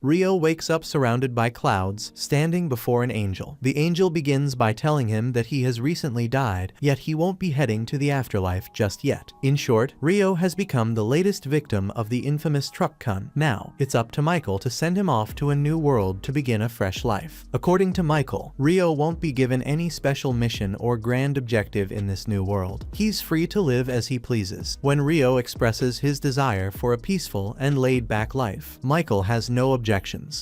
Rio wakes up surrounded by clouds, standing before an angel. The angel begins by telling him that he has recently died, yet he won't be heading to the afterlife just yet. In short, Rio has become the latest victim of the infamous truck con. Now, it's up to Michael to send him off to a new world to begin a fresh life. According to Michael, Rio won't be given any special mission or grand objective in this new world. He's free to live as he pleases. When Rio expresses his desire for a peaceful and laid-back life, Michael has no objections.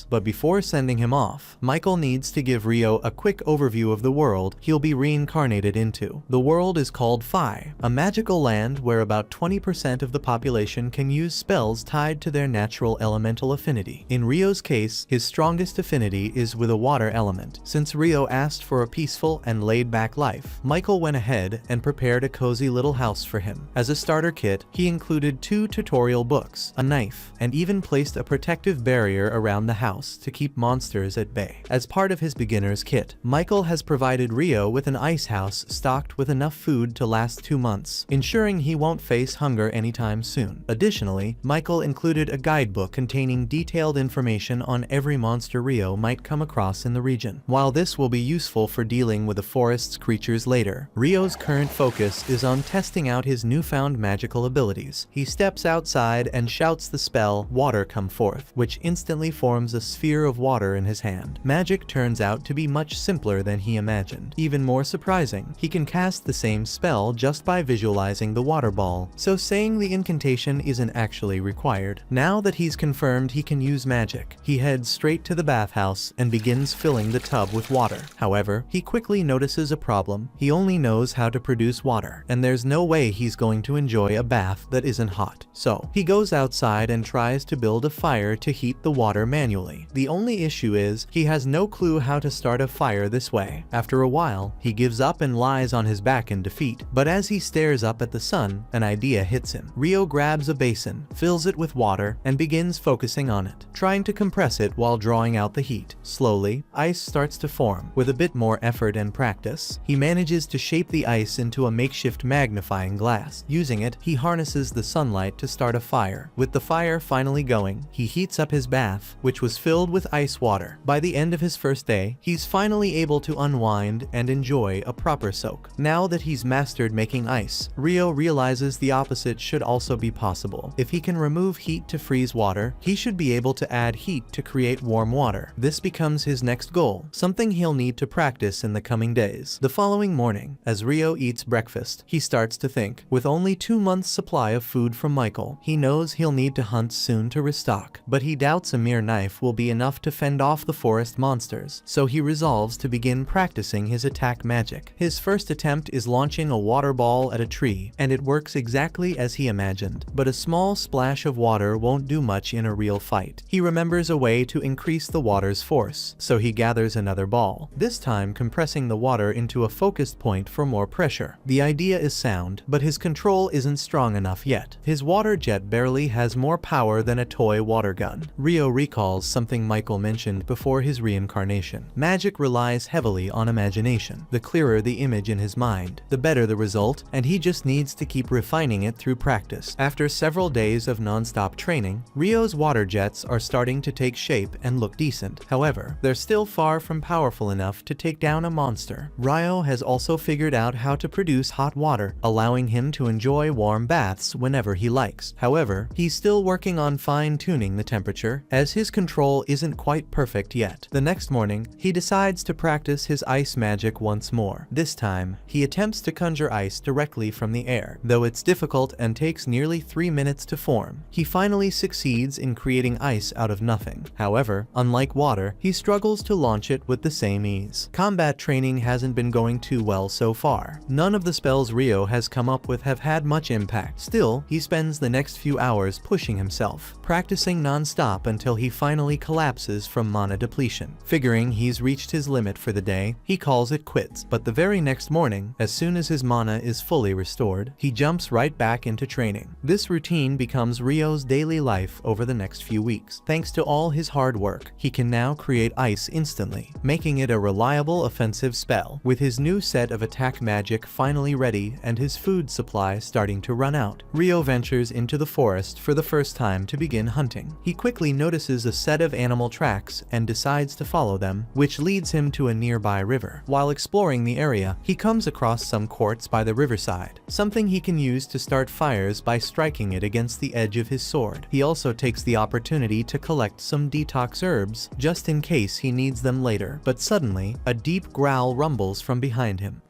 But before sending him off, Michael needs to give Rio a quick overview of the world he'll be reincarnated into. The world is called Phi, a magical land where about 20% of the population can use spells tied to their natural elemental affinity. In Rio's case, his strongest affinity is with a water element. Since Rio asked for a peaceful and laid-back life, Michael went ahead and prepared a cozy little house for him. As a starter kit, he included 2 tutorial books, a knife, and even placed a protective barrier around the house to keep monsters at bay. As part of his beginner's kit, Michael has provided Rio with an ice house stocked with enough food to last 2 months, ensuring he won't face hunger anytime soon. Additionally, Michael included a guidebook containing detailed information on every monster Rio might come across in the region. While this will be useful for dealing with the forest's creatures later, Rio's current focus is on testing out his newfound magical abilities. He steps outside and shouts the spell, "Water come forth," which instantly forms a sphere of water in his hand. Magic turns out to be much simpler than he imagined. Even more surprising, he can cast the same spell just by visualizing the water ball, so saying the incantation isn't actually required. Now that he's confirmed he can use magic, he heads straight to the bathhouse and begins filling the tub with water. However, he quickly notices a problem. He only knows how to produce water, and there's no way he's going to enjoy a bath that isn't hot. So, he goes outside and tries to build a fire to heat the water manually. The only issue is, he has no clue how to start a fire this way. After a while, he gives up and lies on his back in defeat. But as he stares up at the sun, an idea hits him. Rio grabs a basin, fills it with water, and begins focusing on it, trying to compress it while drawing out the heat. Slowly, ice starts to form. With a bit more effort and practice, he manages to shape the ice into a makeshift magnifying glass. Using it, he harnesses the sunlight to start a fire. With the fire finally going, he heats up his bath, which was filled with ice water. By the end of his first day, he's finally able to unwind and enjoy a proper soak. Now that he's mastered making ice, Rio realizes the opposite should also be possible. If he can remove heat to freeze water, he should be able to add heat to create warm water. This becomes his next goal, something he'll need to practice in the coming days. The following morning, as Rio eats breakfast, he starts to think. With only 2 months' supply of food from Michael, he knows he'll need to hunt soon to restock. But he doubts a mere knife will be enough to fend off the forest monsters, so he resolves to begin practicing his attack magic. His first attempt is launching a water ball at a tree, and it works exactly as he imagined. But a small splash of water won't do much in a real fight. He remembers a way to increase the water's force, so he gathers another ball, this time compressing the water into a focused point for more pressure. The idea is sound, but his control isn't strong enough yet. His water jet barely has more power than a toy water gun. Rio recalls something Michael mentioned before his reincarnation. Magic relies heavily on imagination. The clearer the image in his mind, the better the result, and he just needs to keep refining it through practice. After several days of non-stop training, Rio's water jets are starting to take shape and look decent. However, they're still far from powerful enough to take down a monster. Rio has also figured out how to produce hot water, allowing him to enjoy warm baths whenever he likes. However, he's still working on fine-tuning the temperature, as his control isn't quite perfect yet. The next morning, he decides to practice his ice magic once more. This time, he attempts to conjure ice directly from the air, though it's difficult and takes nearly 3 minutes to form. He finally succeeds in creating ice out of nothing. However, unlike water, he struggles to launch it with the same ease. Combat training hasn't been going too well so far. None of the spells Rio has come up with have had much impact. Still, he spends the next few hours pushing himself, practicing non-stop until he finally collapses from mana depletion. Figuring he's reached his limit for the day, he calls it quits. But the very next morning, as soon as his mana is fully restored, he jumps right back into training. This routine becomes Rio's daily life over the next few weeks. Thanks to all his hard work, he can now create ice instantly, making it a reliable offensive spell. With his new set of attack magic finally ready and his food supply starting to run out, Rio ventures into the forest for the first time to begin hunting. He quickly notices notices a set of animal tracks and decides to follow them, which leads him to a nearby river. While exploring the area, he comes across some quartz by the riverside, something he can use to start fires by striking it against the edge of his sword. He also takes the opportunity to collect some detox herbs, just in case he needs them later. But suddenly, a deep growl rumbles from behind him.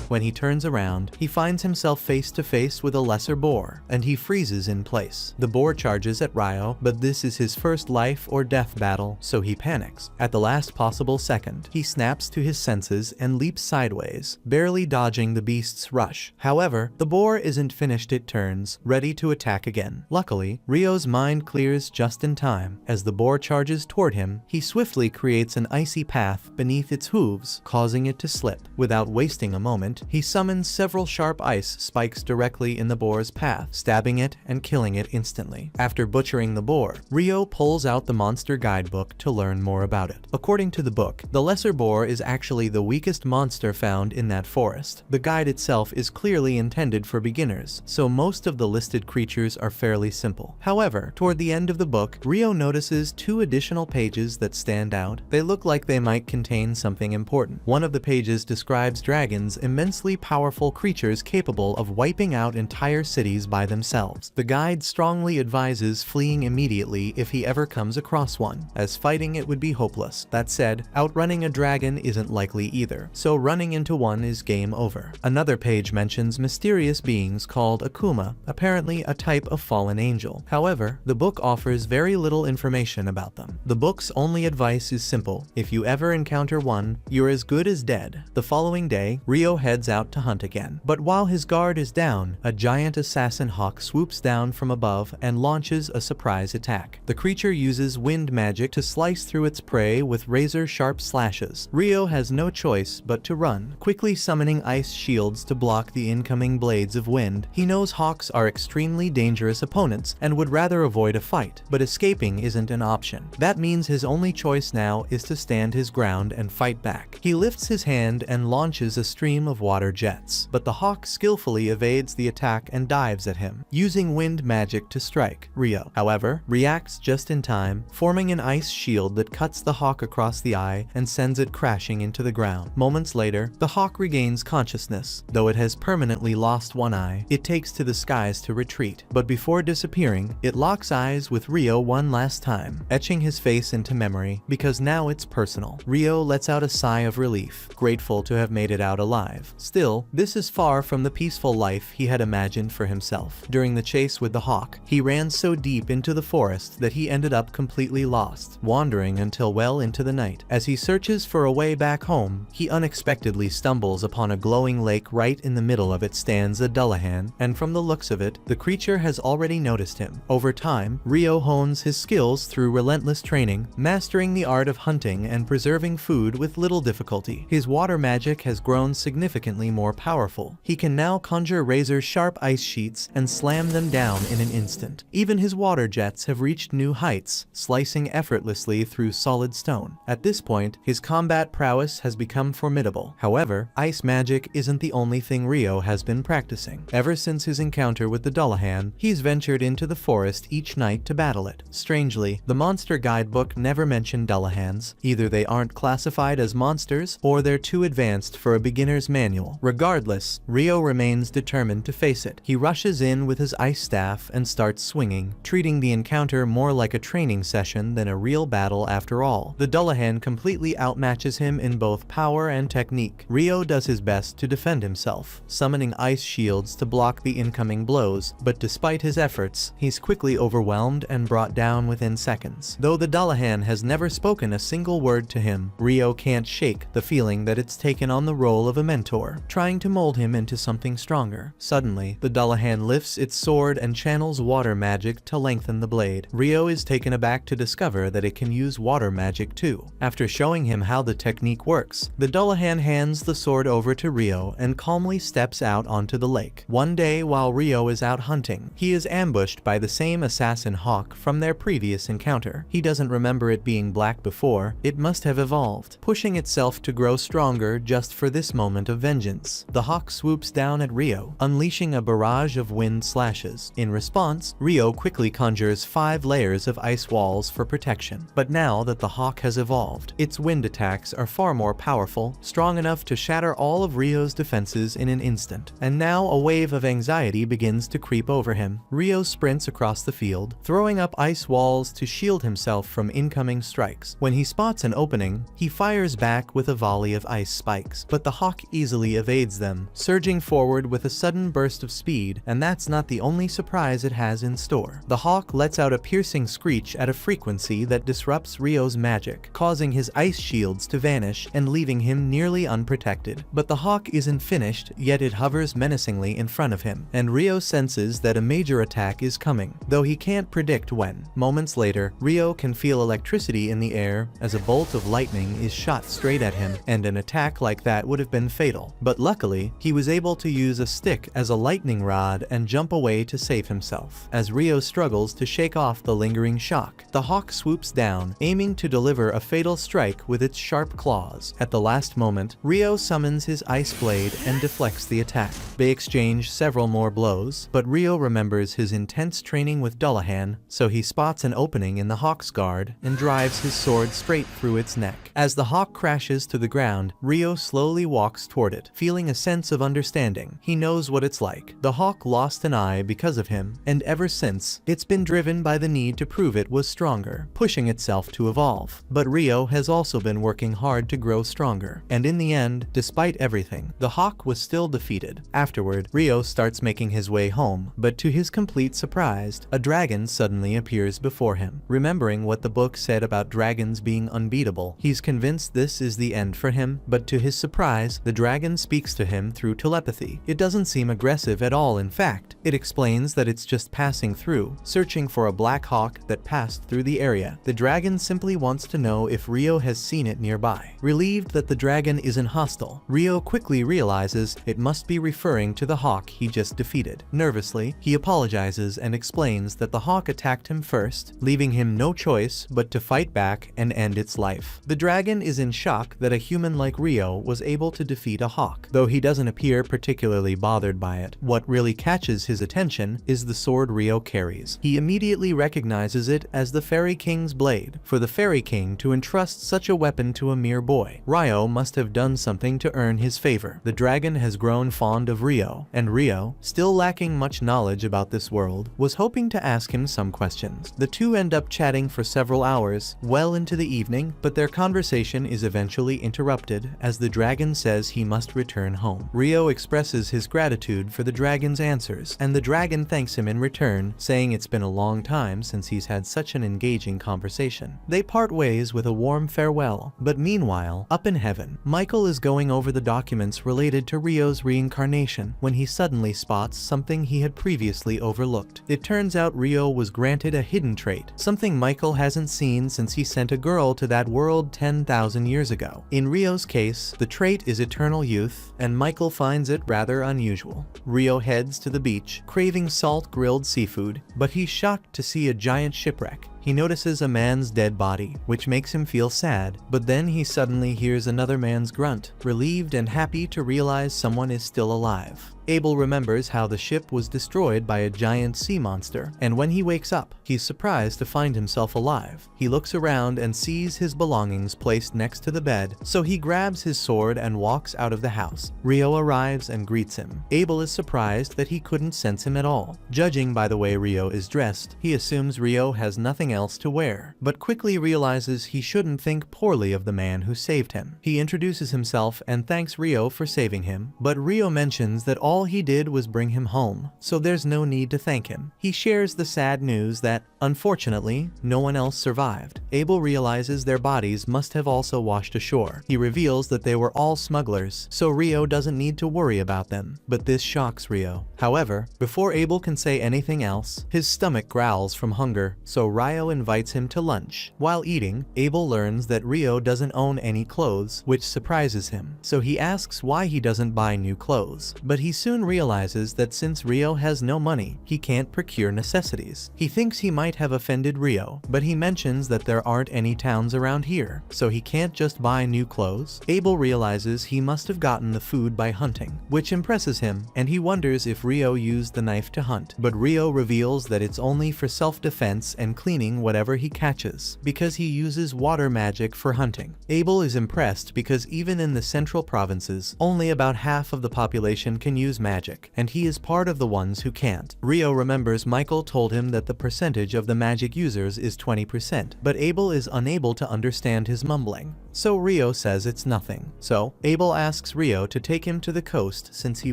When he turns around, he finds himself face to face with a lesser boar, and he freezes in place. The boar charges at Ryo, but this is his first life or death battle, so he panics. At the last possible second, he snaps to his senses and leaps sideways, barely dodging the beast's rush. However, the boar isn't finished its turns, ready to attack again. Luckily, Ryo's mind clears just in time. As the boar charges toward him, he swiftly creates an icy path beneath its hooves, causing it to slip. Without wasting a moment, he summons several sharp ice spikes directly in the boar's path, stabbing it and killing it instantly. After butchering the boar, Ryo pulls out the monster guidebook to learn more about it. According to the book, the lesser boar is actually the weakest monster found in that forest. The guide itself is clearly intended for beginners, so most of the listed creatures are fairly simple. However, toward the end of the book, Ryo notices 2 additional pages that stand out. They look like they might contain something important. One of the pages describes dragons, immensely powerful creatures capable of wiping out entire cities by themselves. The guide strongly advises fleeing immediately if he ever comes across one, as fighting it would be hopeless. That said, outrunning a dragon isn't likely either, so running into one is game over. Another page mentions mysterious beings called Akuma, apparently a type of fallen angel. However, the book offers very little information about them. The book's only advice is simple: if you ever encounter one, you're as good as dead. The following day, Ryo heads out to hunt again. But while his guard is down, a giant assassin hawk swoops down from above and launches a surprise attack. The creature uses wind magic to slice through its prey with razor-sharp slashes. Ryo has no choice but to run, quickly summoning ice shields to block the incoming blades of wind. He knows hawks are extremely dangerous opponents and would rather avoid a fight, but escaping isn't an option. That means his only choice now is to stand his ground and fight back. He lifts his hand and launches a stream of water jets, but the hawk skillfully evades the attack and dives at him, using wind magic to strike. Ryo, however, reacts just in time, forming an ice shield that cuts the hawk across the eye and sends it crashing into the ground. Moments later, the hawk regains consciousness. Though it has permanently lost one eye, it takes to the skies to retreat, but before disappearing, it locks eyes with Ryo one last time, etching his face into memory, because now it's personal. Ryo lets out a sigh of relief, grateful to have made it out alive. Still, this is far from the peaceful life he had imagined for himself. During the chase with the hawk, he ran so deep into the forest that he ended up completely lost, wandering until well into the night. As he searches for a way back home, he unexpectedly stumbles upon a glowing lake. Right in the middle of it stands a Dullahan, and from the looks of it, the creature has already noticed him. Over time, Ryo hones his skills through relentless training, mastering the art of hunting and preserving food with little difficulty. His water magic has grown significantly more powerful. He can now conjure razor-sharp ice sheets and slam them down in an instant. Even his water jets have reached new heights, slicing effortlessly through solid stone. At this point, his combat prowess has become formidable. However, ice magic isn't the only thing Ryo has been practicing. Ever since his encounter with the Dullahan, he's ventured into the forest each night to battle it. Strangely, the monster guidebook never mentioned Dullahans. Either they aren't classified as monsters, or they're too advanced for a beginner's manual. Regardless, Ryo remains determined to face it. He rushes in with his ice staff and starts swinging, treating the encounter more like a training session than a real battle after all. The Dullahan completely outmatches him in both power and technique. Ryo does his best to defend himself, summoning ice shields to block the incoming blows, but despite his efforts, he's quickly overwhelmed and brought down within seconds. Though the Dullahan has never spoken a single word to him, Ryo can't shake the feeling that it's taken on the role of a mentor, trying to mold him into something stronger. Suddenly, the Dullahan lifts its sword and channels water magic to lengthen the blade. Ryo is taken aback to discover that it can use water magic too. After showing him how the technique works, the Dullahan hands the sword over to Ryo and calmly steps out onto the lake. One day, while Ryo is out hunting, he is ambushed by the same assassin hawk from their previous encounter. He doesn't remember it being black before. It must have evolved, pushing itself to grow stronger just for this moment of vengeance. The hawk swoops down at Rio, unleashing a barrage of wind slashes. In response, Rio quickly conjures 5 layers of ice walls for protection. But now that the hawk has evolved, its wind attacks are far more powerful, strong enough to shatter all of Rio's defenses in an instant. And now a wave of anxiety begins to creep over him. Rio sprints across the field, throwing up ice walls to shield himself from incoming strikes. When he spots an opening, he fires back with a volley of ice spikes, but the hawk easily evades them, surging forward with a sudden burst of speed, and that's not the only surprise it has in store. The hawk lets out a piercing screech at a frequency that disrupts Rio's magic, causing his ice shields to vanish and leaving him nearly unprotected. But the hawk isn't finished, yet it hovers menacingly in front of him, and Rio senses that a major attack is coming, though he can't predict when. Moments later, Rio can feel electricity in the air as a bolt of lightning is shot straight at him, and an attack like that would have been fatal. But luckily, he was able to use a stick as a lightning rod and jump away to save himself. As Rio struggles to shake off the lingering shock, the hawk swoops down, aiming to deliver a fatal strike with its sharp claws. At the last moment, Rio summons his ice blade and deflects the attack. They exchange several more blows, but Rio remembers his intense training with Dullahan, so he spots an opening in the hawk's guard and drives his sword straight through its neck. As the hawk crashes to the ground, Rio slowly walks toward it, feeling a sense of understanding. He knows what it's like. The hawk lost an eye because of him, and ever since, it's been driven by the need to prove it was stronger, pushing itself to evolve. But Rio has also been working hard to grow stronger, and in the end, despite everything, the hawk was still defeated. Afterward, Rio starts making his way home, but to his complete surprise, a dragon suddenly appears before him. Remembering what the book said about dragons being unbeatable, he's convinced this is the end for him, but to his surprise, the dragon speaks to him through telepathy. It doesn't seem aggressive at all. In fact, it explains that it's just passing through, searching for a black hawk that passed through the area. The dragon simply wants to know if Rio has seen it nearby. Relieved that the dragon isn't hostile, Rio quickly realizes it must be referring to the hawk he just defeated. Nervously, he apologizes and explains that the hawk attacked him first, leaving him no choice but to fight back and end its life. The dragon is in shock that a human like Rio was able to defeat a hawk, though he doesn't appear particularly bothered by it. What really catches his attention is the sword Rio carries. He immediately recognizes it as the Fairy King's blade. For the Fairy King to entrust such a weapon to a mere boy, Rio must have done something to earn his favor. The dragon has grown fond of Rio, and Rio, still lacking much knowledge about this world, was hoping to ask him some questions. The two end up chatting for several hours, well into the evening, but their conversation is eventually interrupted as the dragon says he must return home. Rio expresses his gratitude for the dragon's answers, and the dragon thanks him in return, saying it's been a long time since he's had such an engaging conversation. They part ways with a warm farewell, but meanwhile, up in heaven, Michael is going over the documents related to Rio's reincarnation when he suddenly spots something he had previously overlooked. It turns out Rio was granted a hidden trait, something Michael hasn't seen since he sent a girl to that world 10,000 years ago. In Rio's case, the trait is eternal youth, and Michael finds it rather unusual. Rio heads to the beach, craving salt grilled seafood, but he's shocked to see a giant shipwreck. He notices a man's dead body, which makes him feel sad, but then he suddenly hears another man's grunt, relieved and happy to realize someone is still alive. Abel remembers how the ship was destroyed by a giant sea monster, and when he wakes up, he's surprised to find himself alive. He looks around and sees his belongings placed next to the bed, so he grabs his sword and walks out of the house. Rio arrives and greets him. Abel is surprised that he couldn't sense him at all. Judging by the way Rio is dressed, he assumes Rio has nothing else to wear, but quickly realizes he shouldn't think poorly of the man who saved him. He introduces himself and thanks Rio for saving him, but Rio mentions that all he did was bring him home, so there's no need to thank him. He shares the sad news that, unfortunately, no one else survived. Abel realizes their bodies must have also washed ashore. He reveals that they were all smugglers, so Rio doesn't need to worry about them, but this shocks Rio. However, before Abel can say anything else, his stomach growls from hunger, so Rio invites him to lunch. While eating, Abel learns that Rio doesn't own any clothes, which surprises him, so he asks why he doesn't buy new clothes, but he soon realizes that since Rio has no money, he can't procure necessities. He thinks he might might have offended Rio, but he mentions that there aren't any towns around here, so he can't just buy new clothes. Abel realizes he must have gotten the food by hunting, which impresses him, and he wonders if Rio used the knife to hunt. But Rio reveals that it's only for self-defense and cleaning whatever he catches, because he uses water magic for hunting. Abel is impressed because even in the central provinces, only about half of the population can use magic, and he is part of the ones who can't. Rio remembers Michael told him that the percentage of the magic users is 20%, but Abel is unable to understand his mumbling. So Rio says it's nothing. So Abel asks Rio to take him to the coast since he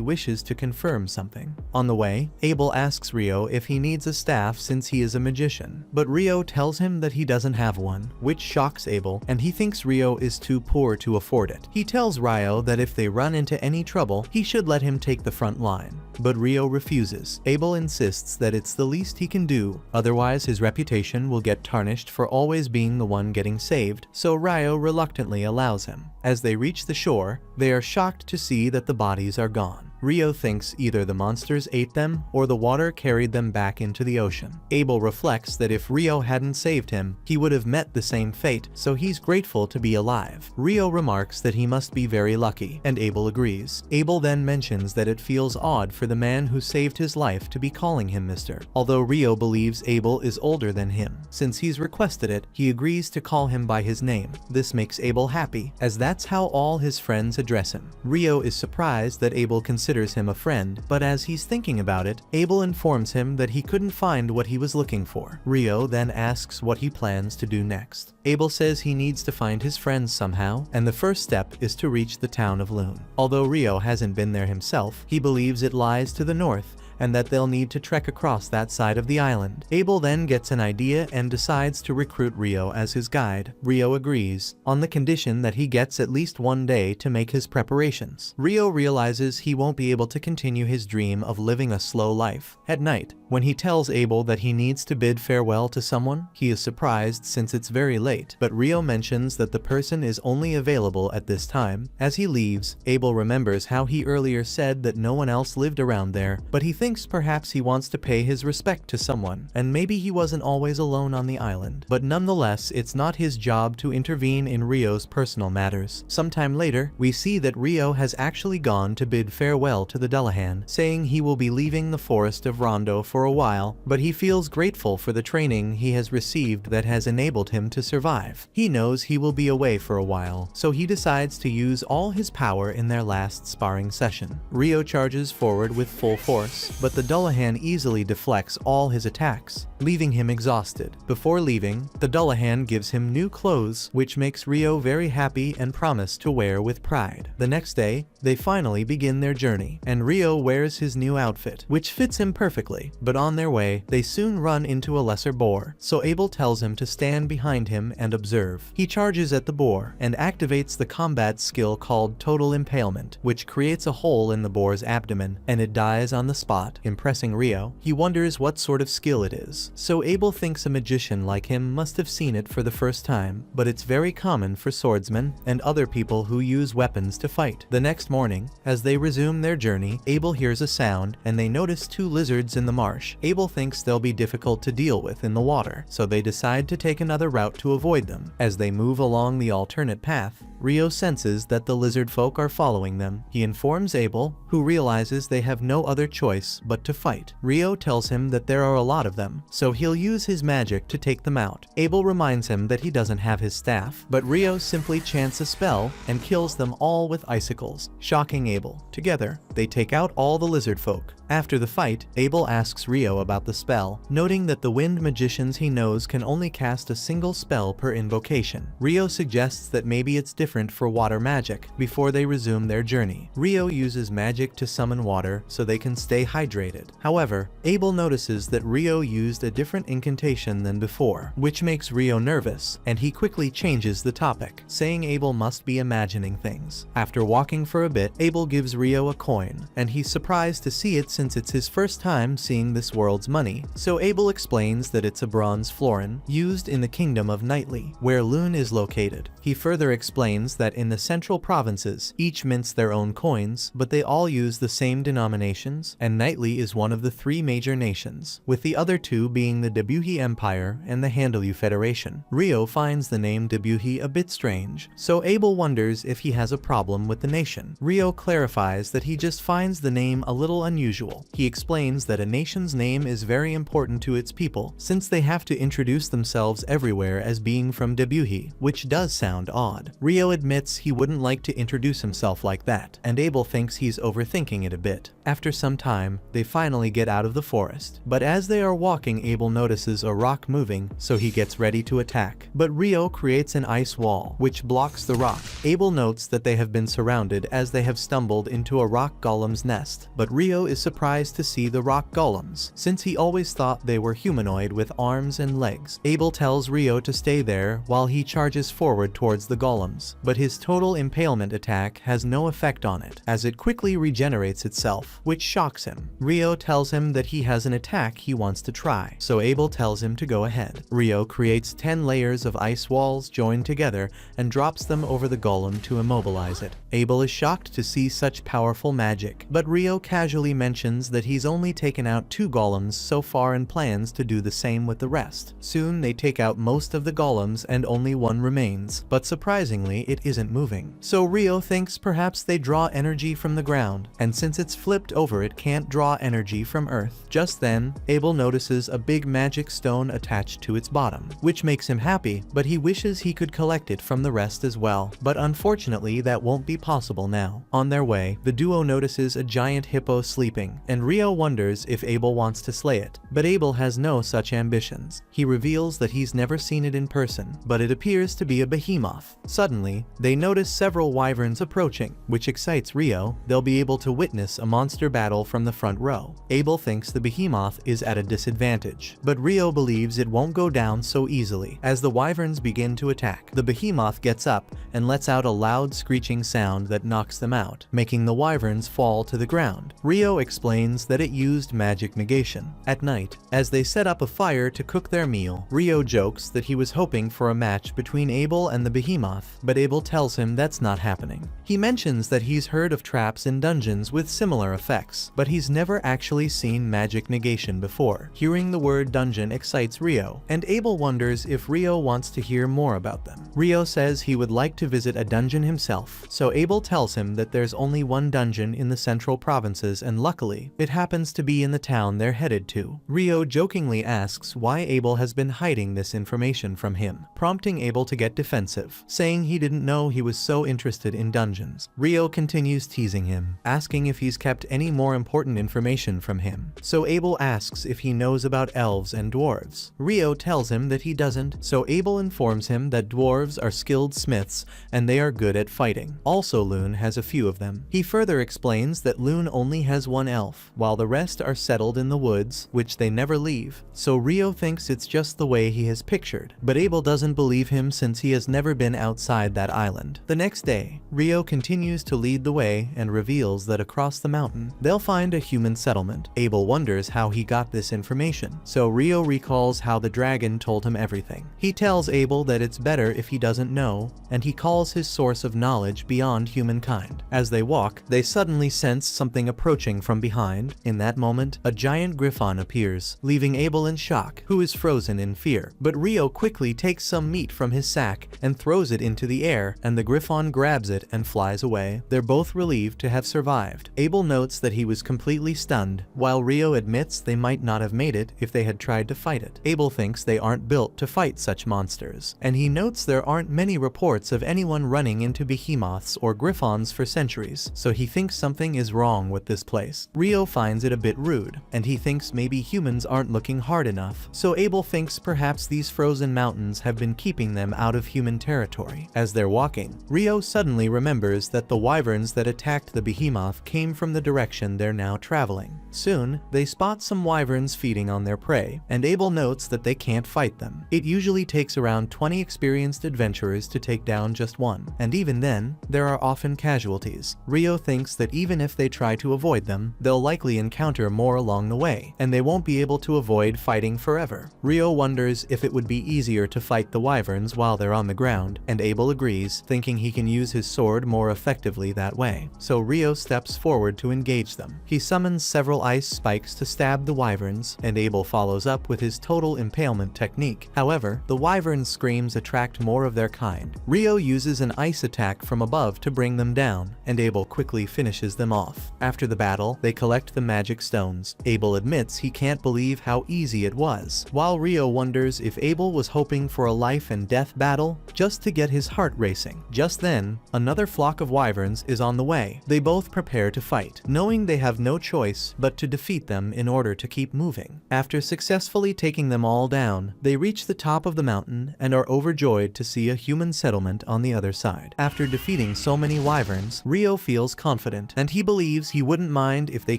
wishes to confirm something. On the way, Abel asks Rio if he needs a staff since he is a magician, but Rio tells him that he doesn't have one, which shocks Abel, and he thinks Rio is too poor to afford it. He tells Rio that if they run into any trouble, he should let him take the front line. But Rio refuses. Abel insists that it's the least he can do, otherwise his reputation will get tarnished for always being the one getting saved, so Rio reluctantly allows him. As they reach the shore, they are shocked to see that the bodies are gone. Rio thinks either the monsters ate them or the water carried them back into the ocean. Abel reflects that if Rio hadn't saved him, he would have met the same fate, so he's grateful to be alive. Rio remarks that he must be very lucky, and Abel agrees. Abel then mentions that it feels odd for the man who saved his life to be calling him Mr. Although Rio believes Abel is older than him. Since he's requested it, he agrees to call him by his name. This makes Abel happy, as that's how all his friends address him. Rio is surprised that Abel considers him a friend, but as he's thinking about it, Abel informs him that he couldn't find what he was looking for. Rio then asks what he plans to do next. Abel says he needs to find his friends somehow, and the first step is to reach the town of Loon. Although Rio hasn't been there himself, he believes it lies to the north, and that they'll need to trek across that side of the island. Abel then gets an idea and decides to recruit Rio as his guide. Rio agrees, on the condition that he gets at least one day to make his preparations. Rio realizes he won't be able to continue his dream of living a slow life. At night, when he tells Abel that he needs to bid farewell to someone, he is surprised since it's very late, but Rio mentions that the person is only available at this time. As he leaves, Abel remembers how he earlier said that no one else lived around there, but he thinks perhaps he wants to pay his respect to someone, and maybe he wasn't always alone on the island. But nonetheless, it's not his job to intervene in Rio's personal matters. Sometime later, we see that Rio has actually gone to bid farewell to the Dullahan, saying he will be leaving the forest of Rondo for a while, but he feels grateful for the training he has received that has enabled him to survive. He knows he will be away for a while, so he decides to use all his power in their last sparring session. Rio charges forward with full force, but the Dullahan easily deflects all his attacks, leaving him exhausted. Before leaving, the Dullahan gives him new clothes, which makes Rio very happy and promise to wear with pride. The next day, they finally begin their journey, and Rio wears his new outfit, which fits him perfectly. But on their way, they soon run into a lesser boar, so Abel tells him to stand behind him and observe. He charges at the boar, and activates the combat skill called Total Impalement, which creates a hole in the boar's abdomen, and it dies on the spot, impressing Rio. He wonders what sort of skill it is, so Abel thinks a magician like him must have seen it for the first time, but it's very common for swordsmen and other people who use weapons to fight. The next morning, as they resume their journey, Abel hears a sound, and they notice two lizards in the marsh. Abel thinks they'll be difficult to deal with in the water, so they decide to take another route to avoid them. As they move along the alternate path, Rio senses that the lizard folk are following them. He informs Abel, who realizes they have no other choice but to fight. Rio tells him that there are a lot of them, so he'll use his magic to take them out. Abel reminds him that he doesn't have his staff, but Rio simply chants a spell and kills them all with icicles, shocking Abel. Together, they take out all the lizard folk. After the fight, Abel asks Rio about the spell, noting that the wind magicians he knows can only cast a single spell per invocation. Rio suggests that maybe it's different for water magic before they resume their journey. Rio uses magic to summon water so they can stay hydrated. However, Abel notices that Rio used a different incantation than before, which makes Rio nervous, and he quickly changes the topic, saying Abel must be imagining things. After walking for a bit, Abel gives Rio a coin, and he's surprised to see it since it's his first time seeing this world's money. So Abel explains that it's a bronze florin used in the kingdom of Knightly, where Loon is located. He further explains explains that in the central provinces, each mints their own coins, but they all use the same denominations, and Knightly is one of the 3 major nations, with the other 2 being the Debuhi Empire and the Handelu Federation. Rio finds the name Debuhi a bit strange, so Abel wonders if he has a problem with the nation. Rio clarifies that he just finds the name a little unusual. He explains that a nation's name is very important to its people, since they have to introduce themselves everywhere as being from Debuhi, which does sound odd. Rio admits he wouldn't like to introduce himself like that, and Abel thinks he's overthinking it a bit. After some time, they finally get out of the forest, but as they are walking, Abel notices a rock moving, so he gets ready to attack. But Rio creates an ice wall, which blocks the rock. Abel notes that they have been surrounded as they have stumbled into a rock golem's nest, but Rio is surprised to see the rock golems, since he always thought they were humanoid with arms and legs. Abel tells Rio to stay there while he charges forward towards the golems, but his total impalement attack has no effect on it, as it quickly regenerates itself, which shocks him. Rio tells him that he has an attack he wants to try, so Abel tells him to go ahead. Rio creates 10 layers of ice walls joined together and drops them over the golem to immobilize it. Abel is shocked to see such powerful magic, but Rio casually mentions that he's only taken out 2 golems so far and plans to do the same with the rest. Soon they take out most of the golems and only one remains, but surprisingly it isn't moving. So Rio thinks perhaps they draw energy from the ground, and since it's flipped over it can't draw energy from Earth. Just then, Abel notices a big magic stone attached to its bottom, which makes him happy, but he wishes he could collect it from the rest as well. But unfortunately that won't be possible now. On their way, the duo notices a giant hippo sleeping, and Rio wonders if Abel wants to slay it, but Abel has no such ambitions. He reveals that he's never seen it in person, but it appears to be a behemoth. Suddenly, they notice several wyverns approaching, which excites Rio. They'll be able to witness a monster battle from the front row. Abel thinks the behemoth is at a disadvantage, but Rio believes it won't go down so easily. As the wyverns begin to attack, the behemoth gets up and lets out a loud screeching sound that knocks them out, making the wyverns fall to the ground. Rio explains that it used magic negation. At night, as they set up a fire to cook their meal, Rio jokes that he was hoping for a match between Abel and the behemoth, but Abel tells him that's not happening. He mentions that he's heard of traps in dungeons with similar effects, but he's never actually seen magic negation before. Hearing the word dungeon excites Rio, and Abel wonders if Rio wants to hear more about them. Rio says he would like to visit a dungeon himself, so Abel tells him that there's only one dungeon in the central provinces, and luckily, it happens to be in the town they're headed to. Rio jokingly asks why Abel has been hiding this information from him, prompting Abel to get defensive, saying he didn't know he was so interested in dungeons. Rio continues teasing him, asking if he's kept any more important information from him, so Abel asks if he knows about elves and dwarves. Rio tells him that he doesn't, so Abel informs him that dwarves are skilled smiths and they are good at fighting. Also, Loon has a few of them. He further explains that Loon only has one elf, while the rest are settled in the woods, which they never leave, so Rio thinks it's just the way he has pictured, but Abel doesn't believe him since he has never been outside that island. The next day, Rio continues to lead the way and reveals that across the mountain, they'll find a human settlement. Abel wonders how he got this information, so Rio recalls how the dragon told him everything. He tells Abel that it's better if he doesn't know, and he calls his source of knowledge beyond humankind. As they walk, they suddenly sense something approaching from behind. In that moment, a giant griffon appears, leaving Abel in shock, who is frozen in fear. But Rio quickly takes some meat from his sack and throws it into the air, and the griffon grabs it and flies away. They're both relieved to have survived. Abel notes that he was completely stunned, while Rio admits they might not have made it if they had tried to fight it. Abel thinks they aren't built to fight such monsters, and he notes there aren't many reports of anyone running into behemoths or griffons for centuries, so he thinks something is wrong with this place. Rio finds it a bit rude, and he thinks maybe humans aren't looking hard enough, so Abel thinks perhaps these frozen mountains have been keeping them out of human territory. As they're walking, Rio suddenly remembers that the wyverns that attacked the behemoth came from the direction they're now traveling. Soon, they spot some wyverns feeding on their prey, and Abel notes that they can't fight them. It usually takes around 20 experienced adventurers to take down just one, and even then, there are often casualties. Rio thinks that even if they try to avoid them, they'll likely encounter more along the way, and they won't be able to avoid fighting forever. Rio wonders if it would be easier to fight the wyverns while they're on the ground, and Abel agrees. agrees, thinking he can use his sword more effectively that way. So Rio steps forward to engage them. He summons several ice spikes to stab the wyverns, and Abel follows up with his total impalement technique. However, the wyvern's screams attract more of their kind. Rio uses an ice attack from above to bring them down, and Abel quickly finishes them off. After the battle, they collect the magic stones. Abel admits he can't believe how easy it was, while Rio wonders if Abel was hoping for a life and death battle just to get his heart racing. Just then, another flock of wyverns is on the way. They both prepare to fight, knowing they have no choice but to defeat them in order to keep moving. After successfully taking them all down, they reach the top of the mountain and are overjoyed to see a human settlement on the other side. After defeating so many wyverns, Rio feels confident, and he believes he wouldn't mind if they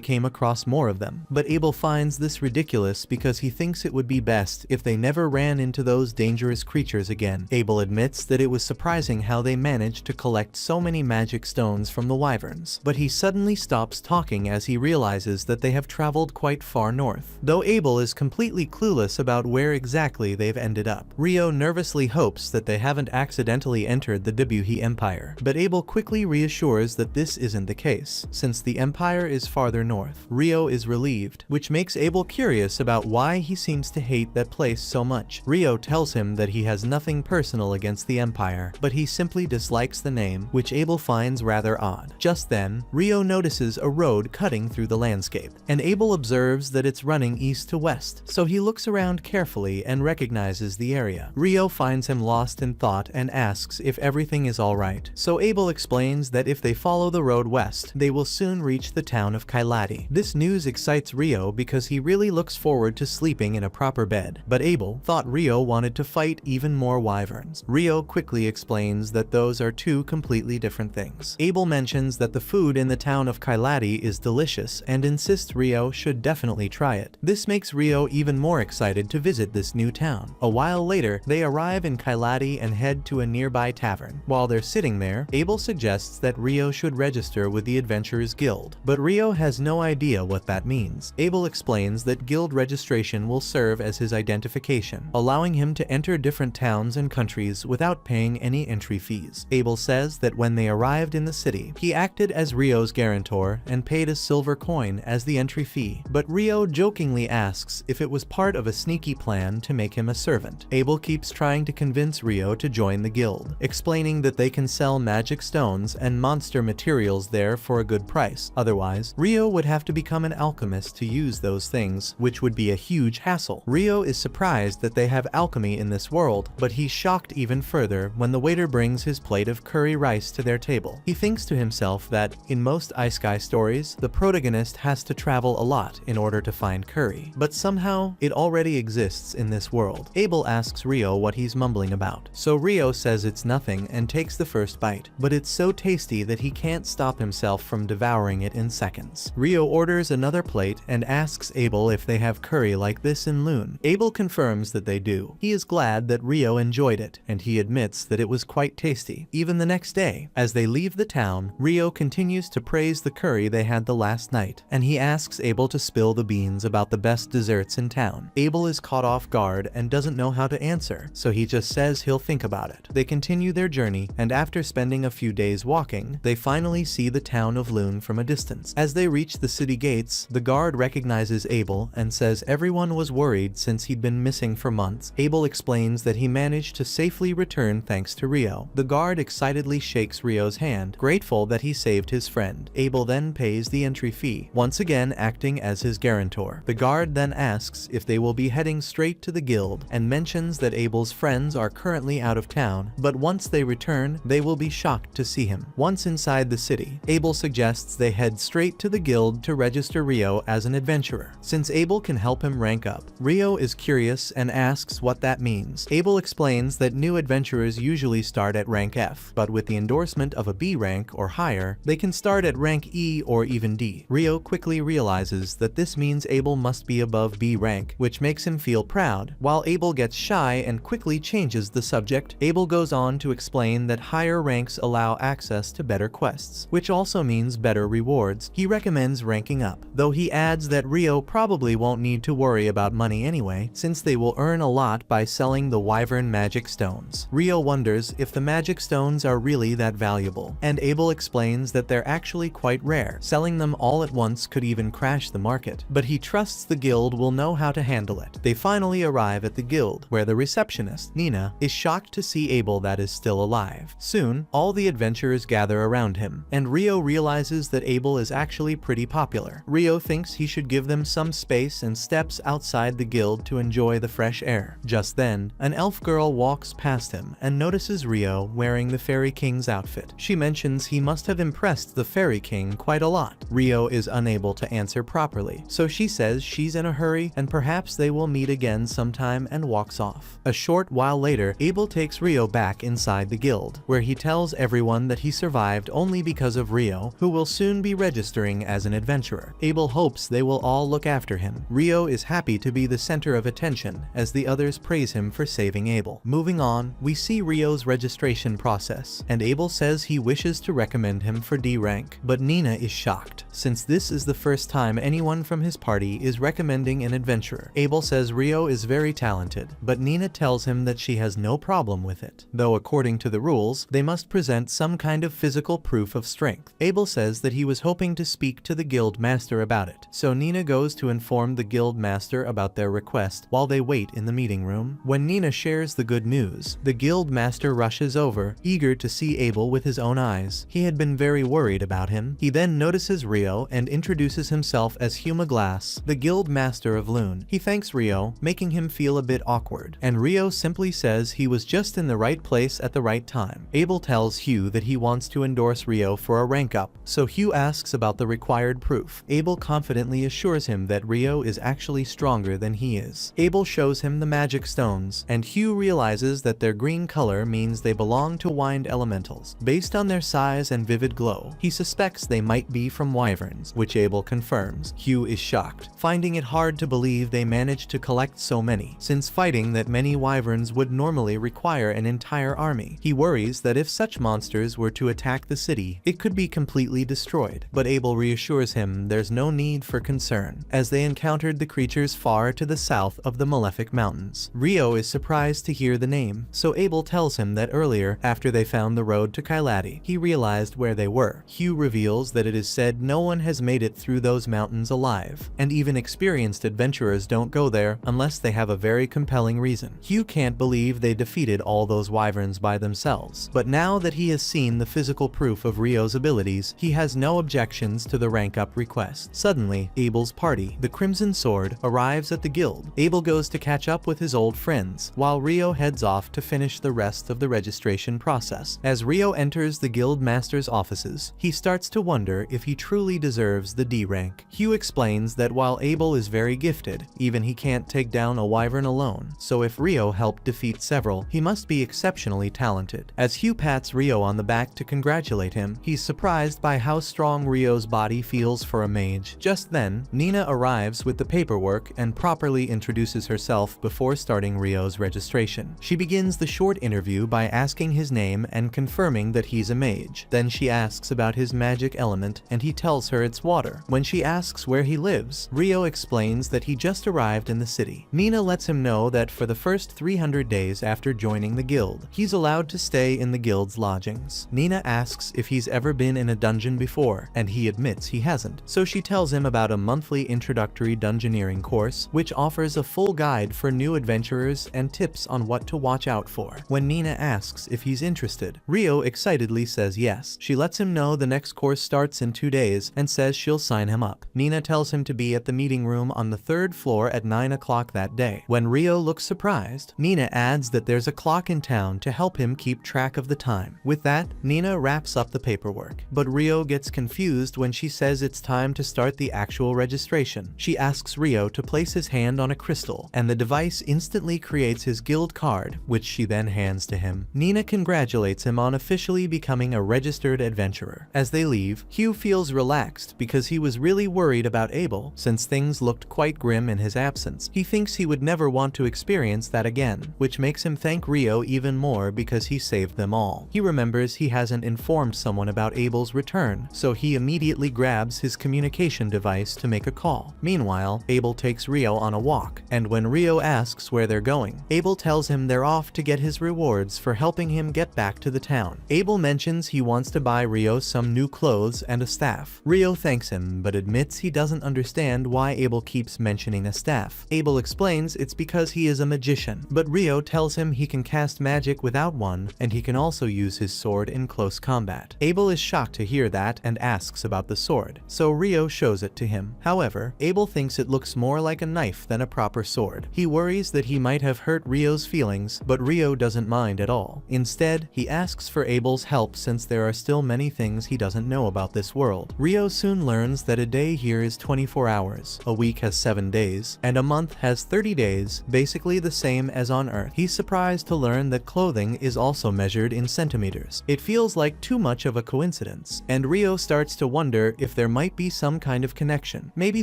came across more of them. But Abel finds this ridiculous because he thinks it would be best if they never ran into those dangerous creatures again. Abel admits that it was surprising how they managed to collect so many magic stones from the wyverns, but he suddenly stops talking as he realizes that they have traveled quite far north. Though Abel is completely clueless about where exactly they've ended up, Rio nervously hopes that they haven't accidentally entered the Debuhi Empire, but Abel quickly reassures that this isn't the case, since the Empire is farther north. Rio is relieved, which makes Abel curious about why he seems to hate that place so much. Rio tells him that he has nothing personal against the Empire, but he simply dislikes the name, which Abel finds rather odd. Just then, Rio notices a road cutting through the landscape, and Abel observes that it's running east to west, so he looks around carefully and recognizes the area. Rio finds him lost in thought and asks if everything is alright, so Abel explains that if they follow the road west, they will soon reach the town of Kailati. This news excites Rio because he really looks forward to sleeping in a proper bed, but Abel thought Rio wanted to fight even more wyverns. Rio quickly explains that those are two completely different things. Abel mentions that the food in the town of Kailati is delicious and insists Rio should definitely try it. This makes Rio even more excited to visit this new town. A while later, they arrive in Kailati and head to a nearby tavern. While they're sitting there, Abel suggests that Rio should register with the Adventurers Guild, but Rio has no idea what that means. Abel explains that guild registration will serve as his identification, allowing him to enter different towns and countries without paying any entry fees. Abel says that when they arrived in the city, he acted as Rio's guarantor and paid a silver coin as the entry fee, but Rio jokingly asks if it was part of a sneaky plan to make him a servant. Abel keeps trying to convince Rio to join the guild, explaining that they can sell magic stones and monster materials there for a good price. Otherwise, Rio would have to become an alchemist to use those things, which would be a huge hassle. Rio is surprised that they have alchemy in this world, but he's shocked even further when the waiter brings his plate of curry rice to their table. He thinks to himself that, in most Isekai stories, the protagonist has to travel a lot in order to find curry, but somehow it already exists in this world. Abel asks Rio what he's mumbling about, so Rio says it's nothing and takes the first bite, but it's so tasty that he can't stop himself from devouring it in seconds. Rio orders another plate and asks Abel if they have curry like this in Loon. Abel confirms that they do. He is glad that Rio enjoyed it, and he admits that it was quite tasty. Even the next day, as they leave the town, Rio continues to praise the curry they had the last night, and he asks Abel to spill the beans about the best desserts in town. Abel is caught off guard and doesn't know how to answer, so he just says he'll think about it. They continue their journey, and after spending a few days walking, they finally see the town of Loon from a distance. As they reach the city gates, the guard recognizes Abel and says everyone was worried since he'd been missing for months. Abel explains that he managed to safely return thanks to Rio. The guard excitedly shakes Rio's hand, grateful that he saved his friend. Abel then pays the entry fee, once again acting as his guarantor. The guard then asks if they will be heading straight to the guild, and mentions that Abel's friends are currently out of town, but once they return, they will be shocked to see him. Once inside the city, Abel suggests they head straight to the guild to register Rio as an adventurer, since Abel can help him rank up. Rio is curious and asks what that means. Abel explains that new adventurers usually start at rank F, but with the endorsement of a B rank or higher, they can start at rank E or even D. Rio quickly realizes that this means Abel must be above B rank, which makes him feel proud. While Abel gets shy and quickly changes the subject, Abel goes on to explain that higher ranks allow access to better quests, which also means better rewards. He recommends ranking up, though he adds that Rio probably won't need to worry about money anyway, since they will earn a lot by selling the wyvern magic stones. Rio wonders if the magic stones are really that valuable, and Abel explains that they're actually quite rare. Selling them all at once could even crash the market, but he trusts the guild will know how to handle it. They finally arrive at the guild, where the receptionist, Nina, is shocked to see Abel that is still alive. Soon, all the adventurers gather around him, and Rio realizes that Abel is actually pretty popular. Rio thinks he should give them some space and steps outside the guild to enjoy the fresh air. Just then, an elf girl walks past him and notices Rio wearing the Fairy King's outfit. She mentions he must have impressed the Fairy King quite a lot. Rio is unable to answer properly, so she says she's in a hurry and perhaps they will meet again sometime and walks off. A short while later, Abel takes Rio back inside the guild, where he tells everyone that he survived only because of Rio, who will soon be registering as an adventurer. Abel hopes they will all look after him. Rio is happy to be the center of attention as the others praise him for saving Abel. Moving on, we see Rio's registration process, and Abel says he wishes to recommend him for D rank, but Nina is shocked, since this is the first time anyone from his party is recommending an adventurer. Abel says Rio is very talented, but Nina tells him that she has no problem with it, though according to the rules, they must present some kind of physical proof of strength. Abel says that he was hoping to speak to the guild master about it, so Nina goes to inform the guild master about their request while they wait in the meeting room. When Nina shares the good news, the guild master rushes over, eager to see Abel with his own eyes. He had been very worried about him. He then notices Rio and introduces himself as Huma Glass, the guild master of Loon. He thanks Rio, making him feel a bit awkward, and Rio simply says he was just in the right place at the right time. Abel tells Hugh that he wants to endorse Rio for a rank up, so Hugh asks about the required proof. Abel confidently assures him that Rio is actually stronger than he is. Abel shows him the magic stones, and Hugh realizes that their green color means they belong to wind elementals. Based on their size and vivid glow, he suspects they might be from wyverns, which Abel confirms. Hugh is shocked, finding it hard to believe they managed to collect so many, since fighting that many wyverns would normally require an entire army. He worries that if such monsters were to attack the city, it could be completely destroyed, but Abel reassures him there's no need for concern, as they encountered the creatures far to the south of the Malefic Mountains. Rio is surprised to hear the name, so Abel tells him that earlier, after they found the road to Kailati, he realized where they were. Hugh reveals that it is said no one has made it through those mountains alive, and even experienced adventurers don't go there unless they have a very compelling reason. Hugh can't believe they defeated all those wyverns by themselves, but now that he has seen the physical proof of Rio's abilities, he has no objections to the rank up request. Suddenly, Abel's party, the Crimson Sword, arrives at the guild. Abel goes to catch up with his old friends, while Rio heads off to finish the rest of the registration process. As Rio enters the guild master's offices, he starts to wonder if he truly deserves the D rank. Hugh explains that while Abel is very gifted, even he can't take down a wyvern alone, so if Rio helped defeat several, he must be exceptionally talented. As Hugh pats Rio on the back to congratulate him, he's surprised by how strong Rio's body feels for a mage. Just then, Nina arrives with the paperwork and properly introduces herself before starting Rio's registration. She begins the short interview by asking his name and confirming that he's a mage. Then she asks about his magic element, and he tells her it's water. When she asks where he lives, Rio explains that he just arrived in the city. Nina lets him know that for the first 300 days after joining the guild, he's allowed to stay in the guild's lodgings. Nina asks if he's ever been in a dungeon before, and he admits he hasn't, so she tells him about a monthly introductory dungeoneering course, which offers a full guide for new adventurers and tips on what to watch out for. When Nina asks if he's interested, Rio excitedly says yes. She lets him know the next course starts in 2 days and says she'll sign him up. Nina tells him to be at the meeting room on the 3rd floor at 9 o'clock that day. When Rio looks surprised, Nina adds that there's a clock in town to help him keep track of the time. With that, Nina wraps up the paperwork, but Rio gets confused when she says it's time to start the actual registration. She asks Rio to place his hand on a crystal, and the device instantly creates his guild card, which she then hands to him. Nina congratulates him on officially becoming a registered adventurer. As they leave, Hugh feels relaxed because he was really worried about Abel, since things looked quite grim in his absence. He thinks he would never want to experience that again, which makes him thank Rio even more because he saved them all. He remembers he hasn't informed someone about Abel's return, so he immediately grabs his communication device to make a call. Meanwhile, Abel takes Rio on a walk, and when Rio asks where they're going, Abel tells him they're off to get his rewards for helping him get back to the town. Abel mentions he wants to buy Rio some new clothes and a staff. Rio thanks him but admits he doesn't understand why Abel keeps mentioning a staff. Abel explains it's because he is a magician, but Rio tells him he can cast magic without one and he can also use his sword in close combat. Abel is shocked to hear that and asks about the sword, so Rio shows it to him. However, Abel thinks it looks more like a knife than a proper sword. He worries that he might have hurt Rio's feelings, but Rio doesn't mind at all. Instead, he asks for Abel's help since there are still many things he doesn't know about this world. Rio soon learns that a day here is 24 hours, a week has 7 days, and a month has 30 days, basically the same as on Earth. He's surprised to learn that clothing is also measured in centimeters. It feels like too much of a coincidence, and Rio starts to wonder if there might be some kind of connection. Maybe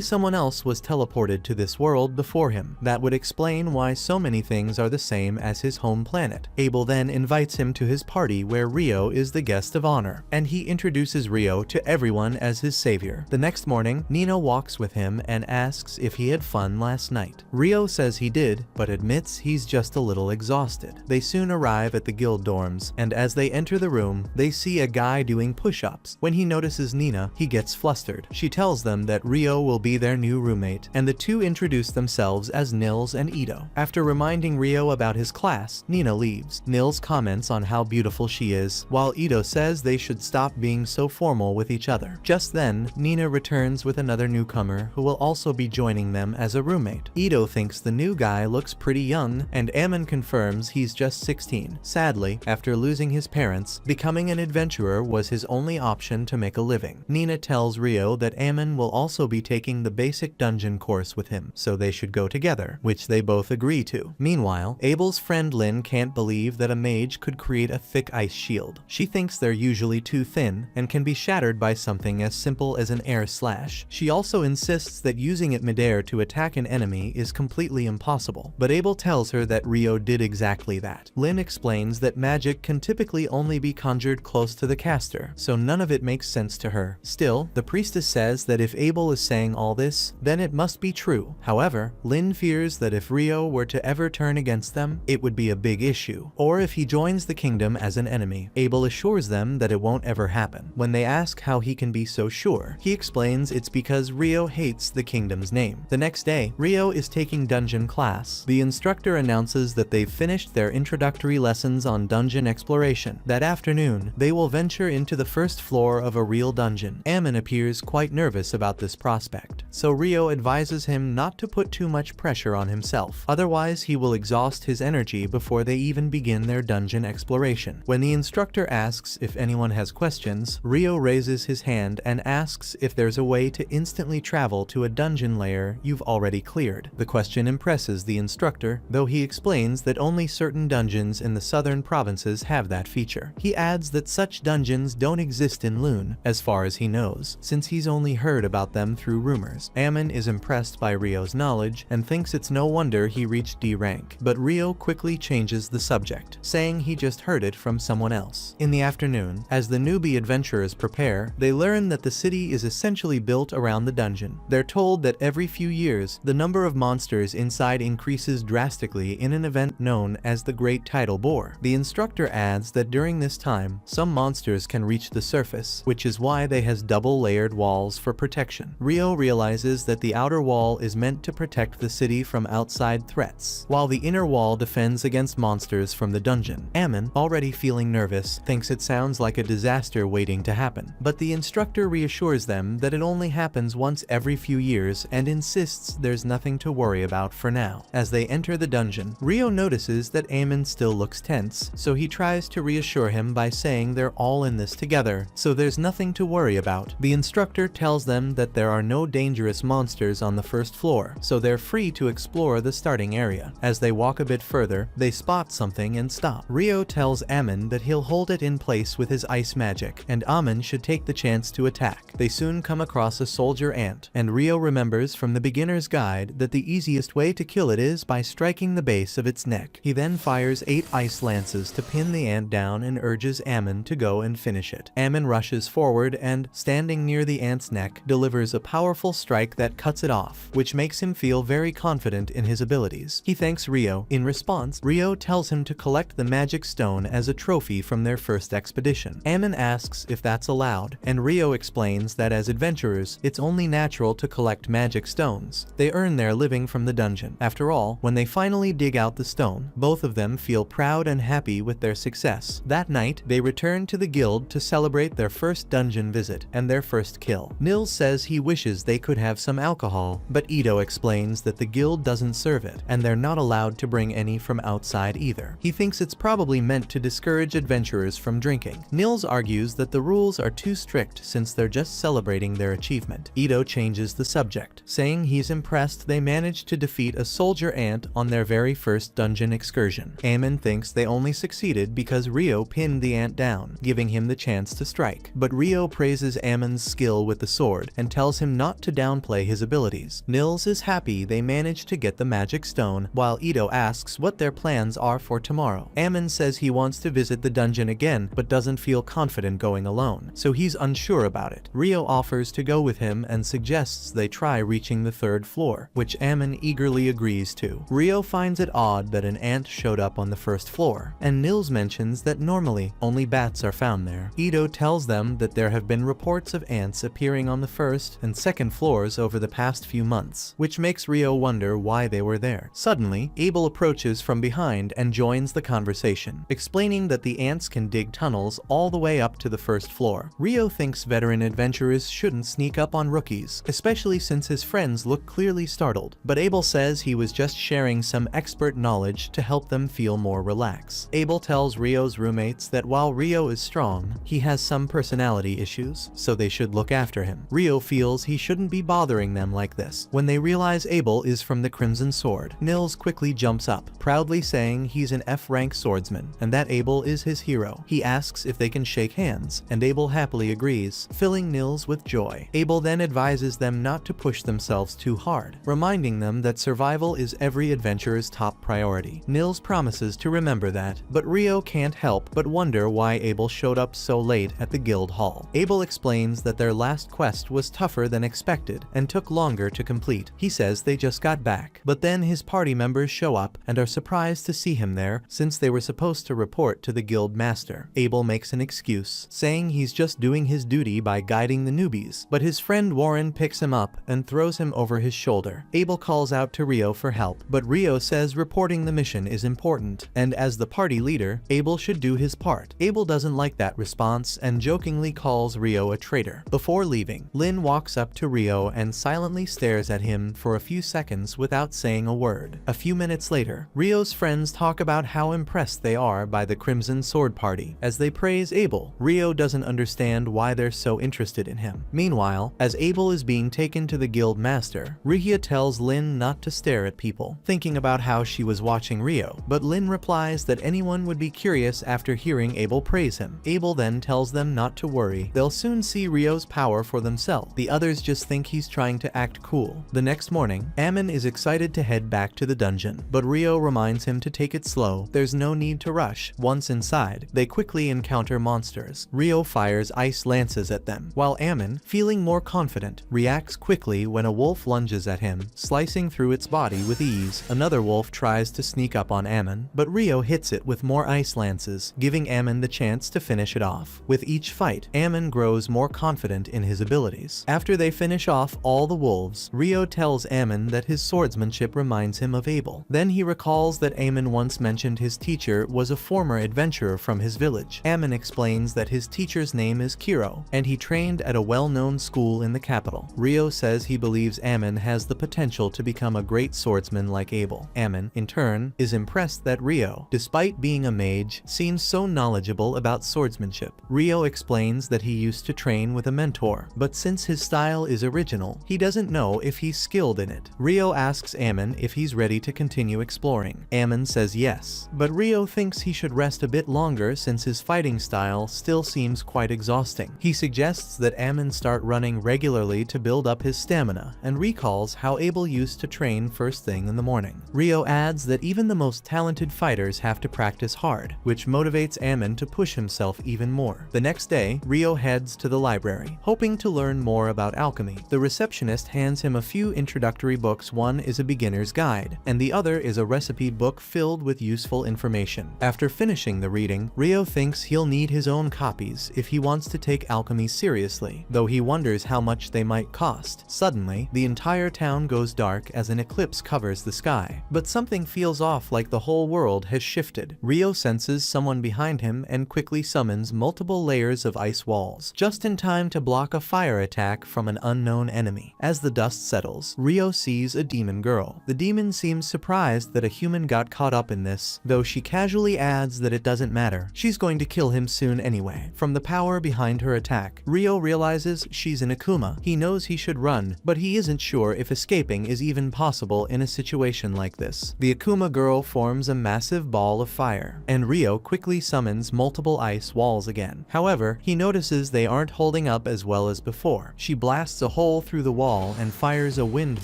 someone else was teleported to this world before him. That would explain why so many things are the same as his home planet. Abel then invites him to his party where Rio is the guest of honor, and he introduces Rio to everyone as his savior. The next morning, Nina walks with him and asks if he had fun last night. Rio says he did, but admits he's just a little exhausted. They soon arrive at the guild dorms, and as they enter the room, they see a guy doing push-ups. When he notices Nina, he gets flustered. She tells them that Rio will be their new roommate, and the two introduce themselves as Nils and Ito. After reminding Rio about his class, Nina leaves. Nils comments on how beautiful she is, while Ito says they should stop being so formal with each other. Just then, Nina returns with another newcomer who will also be joining them as a roommate. Ito thinks the new guy looks pretty young, and Ammon confirms he's just 16. Sadly, after losing his parents, becoming an adventurer was his only option to make a living. Nina tells Rio that Ammon will also be taking the basic dungeon course with him, so they should go together, which they both agree to. Meanwhile, Abel's friend Lynn can't believe that a mage could create a thick ice shield. She thinks they're usually too thin and can be shattered by something as simple as an air slash. She also insists that using it midair to attack an enemy is completely impossible, but Abel tells her that Rio did exactly that. Lynn explains that magic can typically only be conjured close to the caster, so none of it makes sense to her. Still, the priestess says that if Abel is saying all this, then it must be true. However, Lynn fears that if Rio were to ever turn against them, it would be a big issue, or if he joins the kingdom as an enemy. Abel assures them that it won't ever happen. When they ask how he can be so sure, he explains it's because Rio hates the kingdom's name. The next day, Rio is taking dungeon class. The instructor announces that they've finished their introductory lessons on dungeon exploration. That afternoon, they will venture into the first floor of a real dungeon. Ammon appears quite nervous about this prospect, so Rio advises him not to put too much pressure on himself, otherwise he will exhaust his energy before they even begin their dungeon exploration. When the instructor asks if anyone has questions, Rio raises his hand and asks if there's a way to instantly travel to a dungeon layer you've already cleared. The question impresses the instructor, though he explains that only certain dungeons in the southern provinces have that feature. He adds that such dungeons don't exist in Lune, as far as he knows, since he's only heard about them through rumors. Ammon is impressed by Rio's knowledge and thinks it's no wonder he reached D rank, but Rio quickly changes the subject, saying he just heard it from someone else. In the afternoon, as the newbie adventurers prepare, they learn that the city is essentially built around the dungeon. They're told that every few years, the number of monsters inside increases drastically in an event known as the Great Tidal Bore. The instructor adds that during this time, some monsters can reach the surface, which is why they has double-layered walls for protection. Rio realizes that the outer wall is meant to protect the city from outside threats, while the inner wall defends against monsters from the dungeon. Ammon, already feeling nervous, thinks it sounds like a disaster waiting to happen, but the instructor reassures them that it only happens once every few years and insists there's nothing to worry about for now. As they enter the dungeon, Rio notices that Ammon still looks tense, so he tries to reassure him by saying they're all in this together, so there's nothing to worry about. The instructor tells them that there are no dangerous monsters on the first floor, so they're free to explore the starting area. As they walk a bit further, they spot something and stop. Rio tells Ammon that he'll hold it in place with his ice magic, and Ammon should take the chance to attack. They soon come across a soldier ant, and Rio remembers from the beginner's guide that the easiest way to kill it is by striking the base of its neck. He then fires 8 ice lances to pin the ant down and urges Ammon to go and finish it. Ammon rushes forward and, standing near the ant's neck, delivers a powerful strike that cuts it off, which makes him feel very confident in his abilities. He thanks Rio. In response, Rio tells him to collect collect the magic stone as a trophy from their first expedition. Ammon asks if that's allowed, and Rio explains that as adventurers, it's only natural to collect magic stones. They earn their living from the dungeon. After all, when they finally dig out the stone, both of them feel proud and happy with their success. That night, they return to the guild to celebrate their first dungeon visit and their first kill. Nils says he wishes they could have some alcohol, but Ito explains that the guild doesn't serve it, and they're not allowed to bring any from outside either. He thinks it's probably meant to discourage adventurers from drinking. Nils argues that the rules are too strict since they're just celebrating their achievement. Ito changes the subject, saying he's impressed they managed to defeat a soldier ant on their very first dungeon excursion. Ammon thinks they only succeeded because Rio pinned the ant down, giving him the chance to strike. But Rio praises Ammon's skill with the sword and tells him not to downplay his abilities. Nils is happy they managed to get the magic stone, while Ito asks what their plans are for tomorrow. Ammon says he wants to visit the dungeon again but doesn't feel confident going alone, so he's unsure about it. Rio offers to go with him and suggests they try reaching the third floor, which Ammon eagerly agrees to. Rio finds it odd that an ant showed up on the first floor, and Nils mentions that normally only bats are found there. Ito tells them that there have been reports of ants appearing on the first and second floors over the past few months, which makes Rio wonder why they were there. Suddenly, Abel approaches from behind and joins the conversation, explaining that the ants can dig tunnels all the way up to the first floor. Rio thinks veteran adventurers shouldn't sneak up on rookies, especially since his friends look clearly startled, but Abel says he was just sharing some expert knowledge to help them feel more relaxed. Abel tells Rio's roommates that while Rio is strong, he has some personality issues, so they should look after him. Rio feels he shouldn't be bothering them like this. When they realize Abel is from the Crimson Sword, Nils quickly jumps up, proudly saying he's an F-rank swordsman and that Abel is his hero. He asks if they can shake hands, and Abel happily agrees, filling Nils with joy. Abel then advises them not to push themselves too hard, reminding them that survival is every adventurer's top priority. Nils promises to remember that, but Rio can't help but wonder why Abel showed up so late at the guild hall. Abel explains that their last quest was tougher than expected and took longer to complete. He says they just got back, but then his party members show up and are surprised to see him there since they were supposed to report to the guild master. Abel makes an excuse, saying he's just doing his duty by guiding the newbies, but his friend Warren picks him up and throws him over his shoulder. Abel calls out to Rio for help, but Rio says reporting the mission is important, and as the party leader, Abel should do his part. Abel doesn't like that response and jokingly calls Rio a traitor. Before leaving, Lynn walks up to Rio and silently stares at him for a few seconds without saying a word. A few minutes later, Rio's friends talk about how impressed they are by the Crimson Sword party. As they praise Abel, Rio doesn't understand why they're so interested in him. Meanwhile, as Abel is being taken to the guild master, Rigia tells Lynn not to stare at people, thinking about how she was watching Rio, but Lynn replies that anyone would be curious after hearing Abel praise him. Abel then tells them not to worry, they'll soon see Rio's power for themselves. The others just think he's trying to act cool. The next morning, Ammon is excited to head back to the dungeon, but Rio reminds him to take it slow. There's no need to rush. Once inside, they quickly encounter monsters. Rio fires ice lances at them, while Ammon, feeling more confident, reacts quickly when a wolf lunges at him, slicing through its body with ease. Another wolf tries to sneak up on Ammon, but Rio hits it with more ice lances, giving Ammon the chance to finish it off. With each fight, Ammon grows more confident in his abilities. After they finish off all the wolves, Rio tells Ammon that his swordsmanship reminds him of Abel. Then he recalls that Ammon once mentioned his teacher was a former adventurer from his village. Ammon explains that his teacher's name is Kiro, and he trained at a well-known school in the capital. Rio says he believes Ammon has the potential to become a great swordsman like Abel. Ammon, in turn, is impressed that Rio, despite being a mage, seems so knowledgeable about swordsmanship. Rio explains that he used to train with a mentor, but since his style is original, he doesn't know if he's skilled in it. Rio asks Ammon if he's ready to continue exploring. Ammon says yes, but Rio thinks he should rest a bit longer since his fighting style still seems quite exhausting. He suggests that Ammon start running regularly to build up his stamina, and recalls how Abel used to train first thing in the morning. Rio adds that even the most talented fighters have to practice hard, which motivates Ammon to push himself even more. The next day, Rio heads to the library, hoping to learn more about alchemy. The receptionist hands him a few introductory books. One is a beginner's guide, and the other is a recipe book filled with useful information. information. After finishing the reading, Ryo thinks he'll need his own copies if he wants to take alchemy seriously, though he wonders how much they might cost. Suddenly, the entire town goes dark as an eclipse covers the sky. But something feels off, like the whole world has shifted. Ryo senses someone behind him and quickly summons multiple layers of ice walls, just in time to block a fire attack from an unknown enemy. As the dust settles, Ryo sees a demon girl. The demon seems surprised that a human got caught up in this, though she casually adds that it doesn't matter. She's going to kill him soon anyway. From the power behind her attack, Ryo realizes she's an Akuma. He knows he should run, but he isn't sure if escaping is even possible in a situation like this. The Akuma girl forms a massive ball of fire, and Ryo quickly summons multiple ice walls again. However, he notices they aren't holding up as well as before. She blasts a hole through the wall and fires a wind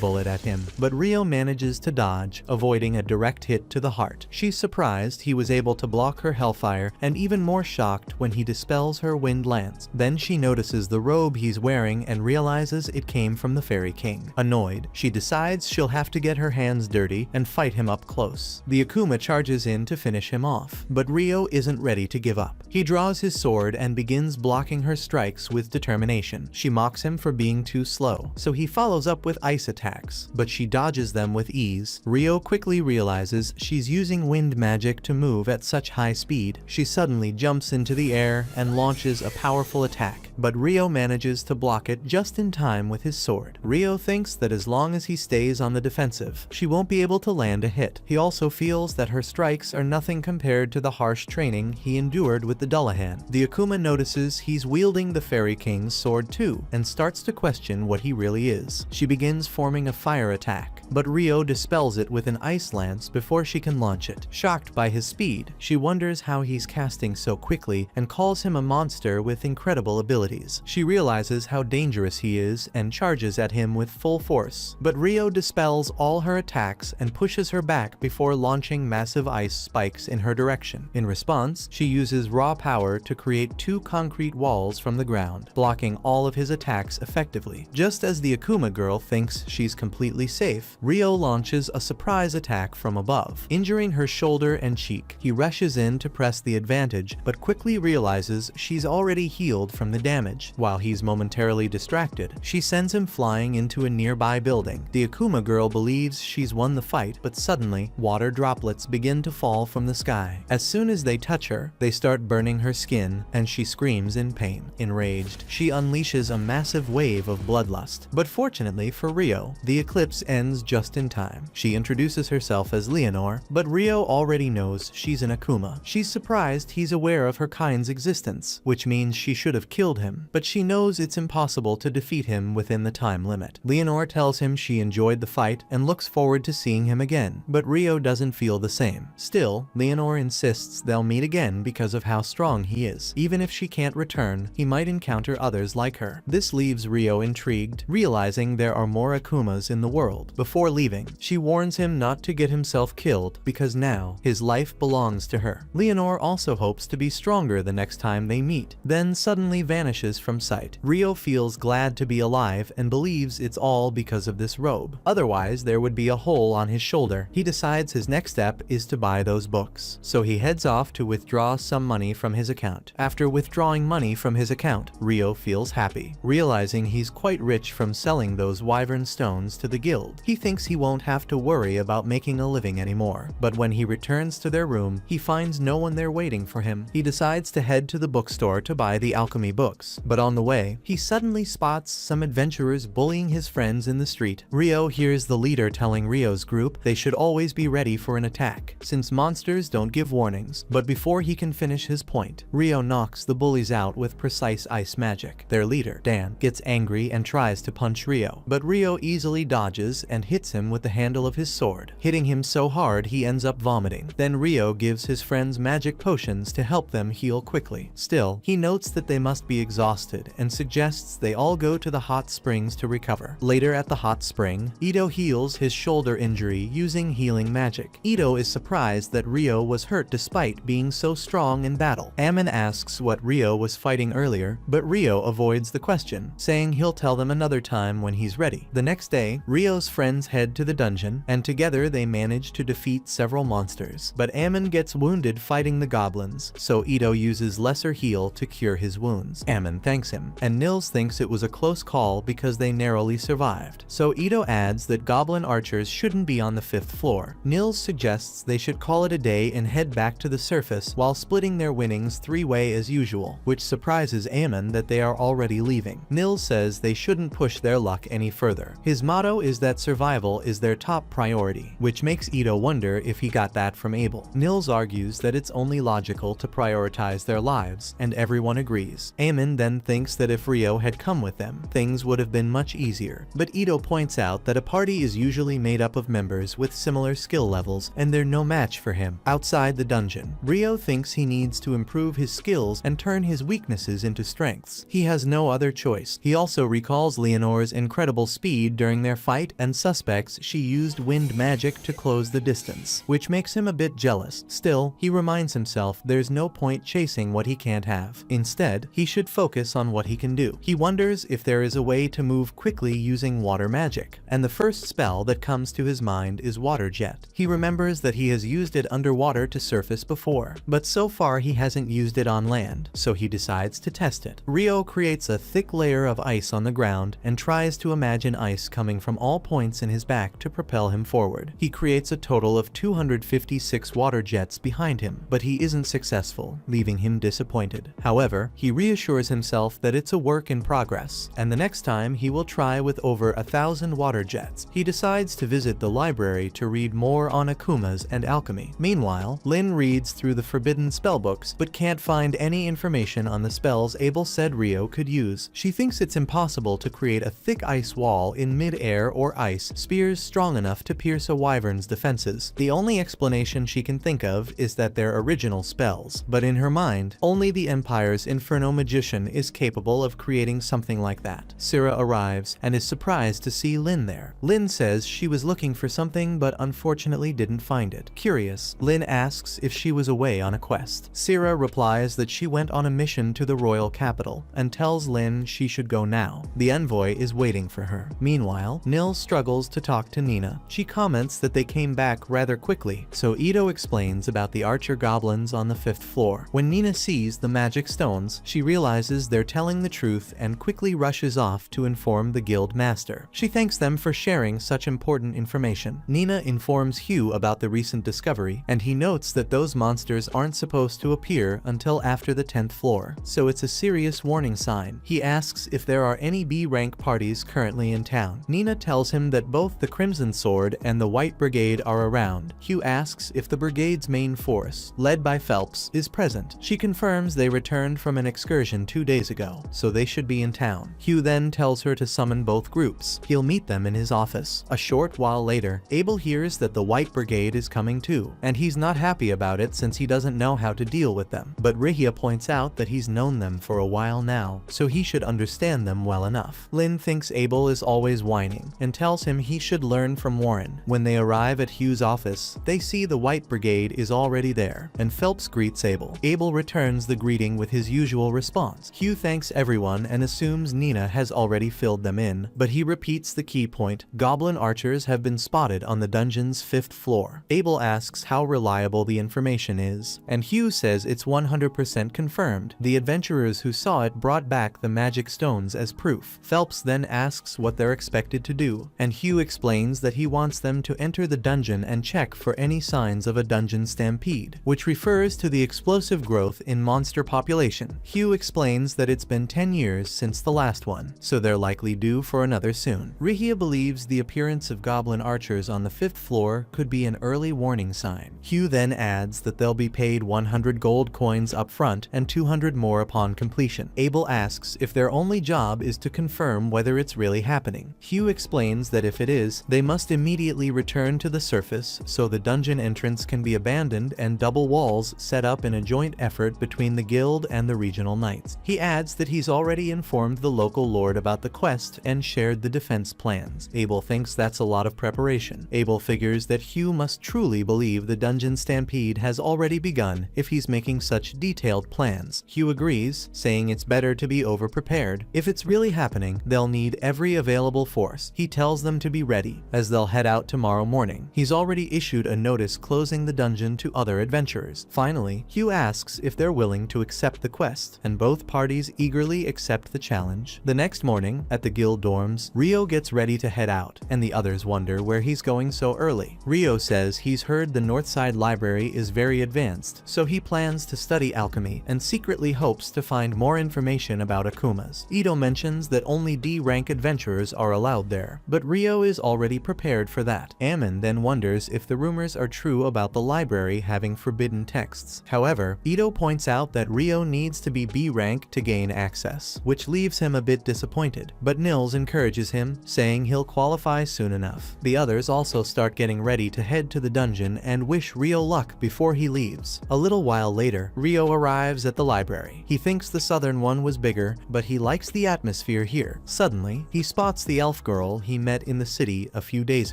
bullet at him, but Ryo manages to dodge, avoiding a direct hit to the heart. She's surprised he was able to block her hellfire, and even more shocked when he dispels her wind lance. Then she notices the robe he's wearing and realizes it came from the Fairy King. Annoyed, she decides she'll have to get her hands dirty and fight him up close. The Akuma charges in to finish him off, but Ryo isn't ready to give up. He draws his sword and begins blocking her strikes with determination. She mocks him for being too slow, so he follows up with ice attacks, but she dodges them with ease. Ryo quickly realizes she's using wind magic to move at such high speed. She suddenly jumps into the air and launches a powerful attack, but Ryo manages to block it just in time with his sword. Ryo thinks that as long as he stays on the defensive, she won't be able to land a hit. He also feels that her strikes are nothing compared to the harsh training he endured with the Dullahan. The Akuma notices he's wielding the Fairy King's sword too, and starts to question what he really is. She begins forming a fire attack, but Ryo dispels it with an ice lance before she can launch it. Shocked by his speed, she wonders how he's casting so quickly and calls him a monster with incredible abilities. She realizes how dangerous he is and charges at him with full force, but Ryo dispels all her attacks and pushes her back before launching massive ice spikes in her direction. In response, she uses raw power to create two concrete walls from the ground, blocking all of his attacks effectively. Just as the Akuma girl thinks she's completely safe, Ryo launches a surprise attack from above, injuring her shoulder and cheek. He rushes in to press the advantage, but quickly realizes she's already healed from the damage. While he's momentarily distracted, she sends him flying into a nearby building. The Akuma girl believes she's won the fight, but suddenly, water droplets begin to fall from the sky. As soon as they touch her, they start burning her skin, and she screams in pain. Enraged, she unleashes a massive wave of bloodlust. But fortunately for Ryo, the eclipse ends just in time. She introduces herself as Leonore, but Ryo already knows she's an Akuma. She's surprised he's aware of her kind's existence, which means she should have killed him, but she knows it's impossible to defeat him within the time limit. Leonore tells him she enjoyed the fight and looks forward to seeing him again, but Ryo doesn't feel the same. Still, Leonore insists they'll meet again because of how strong he is. Even if she can't return, he might encounter others like her. This leaves Ryo intrigued, realizing there are more Akumas in the world. Before leaving, she warns him not to get himself killed because now his life belongs to her. Leonore also hopes to be stronger the next time they meet, then suddenly vanishes from sight. Ryo feels glad to be alive and believes it's all because of this robe. Otherwise, there would be a hole on his shoulder. He decides his next step is to buy those books, so he heads off to withdraw some money from his account. After withdrawing money from his account, Ryo feels happy, realizing he's quite rich from selling those wyvern stones to the guild. He thinks he won't have to worry about making a living anymore, but when he returns to their room, he finds no one there waiting for him. He decides to head to the bookstore to buy the alchemy books, but on the way, he suddenly spots some adventurers bullying his friends in the street. Ryo hears the leader telling Ryo's group they should always be ready for an attack, since monsters don't give warnings. But before he can finish his point, Ryo knocks the bullies out with precise ice magic. Their leader, Dan, gets angry and tries to punch Ryo, but Ryo easily dodges and hits him with the handle of his sword, hitting him so hard he ends up vomiting. Then Ryo gives his friends magic potions to help them heal quickly. Still, he notes that they must be exhausted and suggests they all go to the hot springs to recover. Later at the hot spring, Ito heals his shoulder injury using healing magic. Ito is surprised that Ryo was hurt despite being so strong in battle. Ammon asks what Ryo was fighting earlier, but Ryo avoids the question, saying he'll tell them another time when he's ready. The next day, Ryo's friends head to the dungeon, and together they manage to defeat several monsters. But Ammon gets wounded fighting the goblins, so Ito uses lesser heal to cure his wounds. Ammon thanks him, and Nils thinks it was a close call because they narrowly survived. So Ito adds that goblin archers shouldn't be on the 5th floor. Nils suggests they should call it a day and head back to the surface while splitting their winnings 3-way as usual, which surprises Ammon that they are already leaving. Nils says they shouldn't push their luck any further. His motto is that survival is their top priority, which makes Ito wonder if he got that from Abel. Nils argues that it's only logical to prioritize their lives, and everyone agrees. Ammon then thinks that if Ryo had come with them, things would have been much easier. But Ito points out that a party is usually made up of members with similar skill levels, and they're no match for him. Outside the dungeon, Ryo thinks he needs to improve his skills and turn his weaknesses into strengths. He has no other choice. He also recalls Leonore's incredible speed during their fight and suspects she used wind magic to close the distance, which makes him a bit jealous. Still, he reminds himself there's no point chasing what he can't have. Instead, he should focus on what he can do. He wonders if there is a way to move quickly using water magic, and the first spell that comes to his mind is Water Jet. He remembers that he has used it underwater to surface before, but so far he hasn't used it on land, so he decides to test it. Ryo creates a thick layer of ice on the ground and tries to imagine ice coming from all points in his back to propel him forward. He creates a total of 256 water jets behind him, but he isn't successful, leaving him disappointed. However, he reassures himself that it's a work in progress, and the next time he will try with over 1,000 water jets. He decides to visit the library to read more on akumas and alchemy. Meanwhile, Lynn reads through the forbidden spellbooks but can't find any information on the spells Abel said Ryo could use. She thinks it's impossible to create a thick ice wall in mid-air or ice spears strong enough to pierce a wyvern's defenses. The only explanation she can think of is that they're original spells, but in her mind, only the Empire's Inferno magician is capable of creating something like that. Syrah arrives and is surprised to see Lynn there. Lynn says she was looking for something but unfortunately didn't find it. Curious, Lynn asks if she was away on a quest. Syrah replies that she went on a mission to the royal capital and tells Lynn she should go now. The envoy is waiting for her. Meanwhile, Nils struggles to talk to Nina. She comments that they came back rather quickly, so Ito explains about the archer goblins on the 5th floor. When Nina sees the magic stones, she realizes they're telling the truth and quickly rushes off to inform the guild master. She thanks them for sharing such important information. Nina informs Hugh about the recent discovery, and he notes that those monsters aren't supposed to appear until after the 10th floor, so it's a serious warning sign. He asks if there are any B-rank parties currently in town. Nina tells him that both the Crimson Sword and the White Brigade are around. Hugh asks if the brigade's main force, led by Phelps, is present. She confirms they returned from an excursion 2 days ago, so they should be in town. Hugh then tells her to summon both groups. He'll meet them in his office. A short while later, Abel hears that the White Brigade is coming too, and he's not happy about it since he doesn't know how to deal with them. But Rihia points out that he's known them for a while now, so he should understand them well enough. Lynn thinks Abel is always whining, and tells him he should learn from Warren. When they arrive at Hugh's office, they see the White Brigade is already there, and Phelps greets Abel. Abel returns the greeting with his usual response. Hugh thanks everyone and assumes Nina has already filled them in, but he repeats the key point: goblin archers have been spotted on the dungeon's 5th floor. Abel asks how reliable the information is, and Hugh says it's 100% confirmed. The adventurers who saw it brought back the magic stones as proof. Phelps then asks what they're expected to do, and Hugh explains that he wants them to enter the dungeon and check for any signs of a dungeon stampede, which refers to the explosive growth in monster population. Hugh explains that it's been 10 years since the last one, so they're likely due for another soon. Rihia believes the appearance of goblin archers on the 5th floor could be an early warning sign. Hugh then adds that they'll be paid 100 gold coins up front and 200 more upon completion. Abel asks if their only job is to confirm whether it's really happening. Hugh explains that if it is, they must immediately return to the surface so the dungeon entrance can be abandoned and double walls set up in a joint effort between the guild and the regional knights. He adds that he's already informed the local lord about the quest and shared the defense plans. Abel thinks that's a lot of preparation. Abel figures that Hugh must truly believe the dungeon stampede has already begun if he's making such detailed plans. Hugh agrees, saying it's better to be over-prepared. If it's really happening, they'll need every available force. He tells them to be ready, as they'll head out tomorrow morning. He's already issued a notice closing the dungeon to other adventurers. Finally, Hugh asks if they're willing to accept the quest, and both parties eagerly accept the challenge. The next morning, at the guild dorms, Rio gets ready to head out, and the others wonder where he's going so early. Rio says he's heard the Northside Library is very advanced, so he plans to study alchemy and secretly hopes to find more information about akumas. Ito mentions that only D-rank adventurers are allowed there, but Rio is already prepared for that. Ammon then wonders if the rumors are true about the library having forbidden texts. However, Ito points out that Rio needs to be B-rank to gain access, which leaves him a bit disappointed, but Nils encourages him, saying he'll qualify soon enough. The others also start getting ready to head to the dungeon and wish Rio luck before he leaves. A little while later, Rio arrives at the library. He thinks the southern one was bigger, but he likes the atmosphere here. Suddenly, he spots the elf girl he met in the city a few days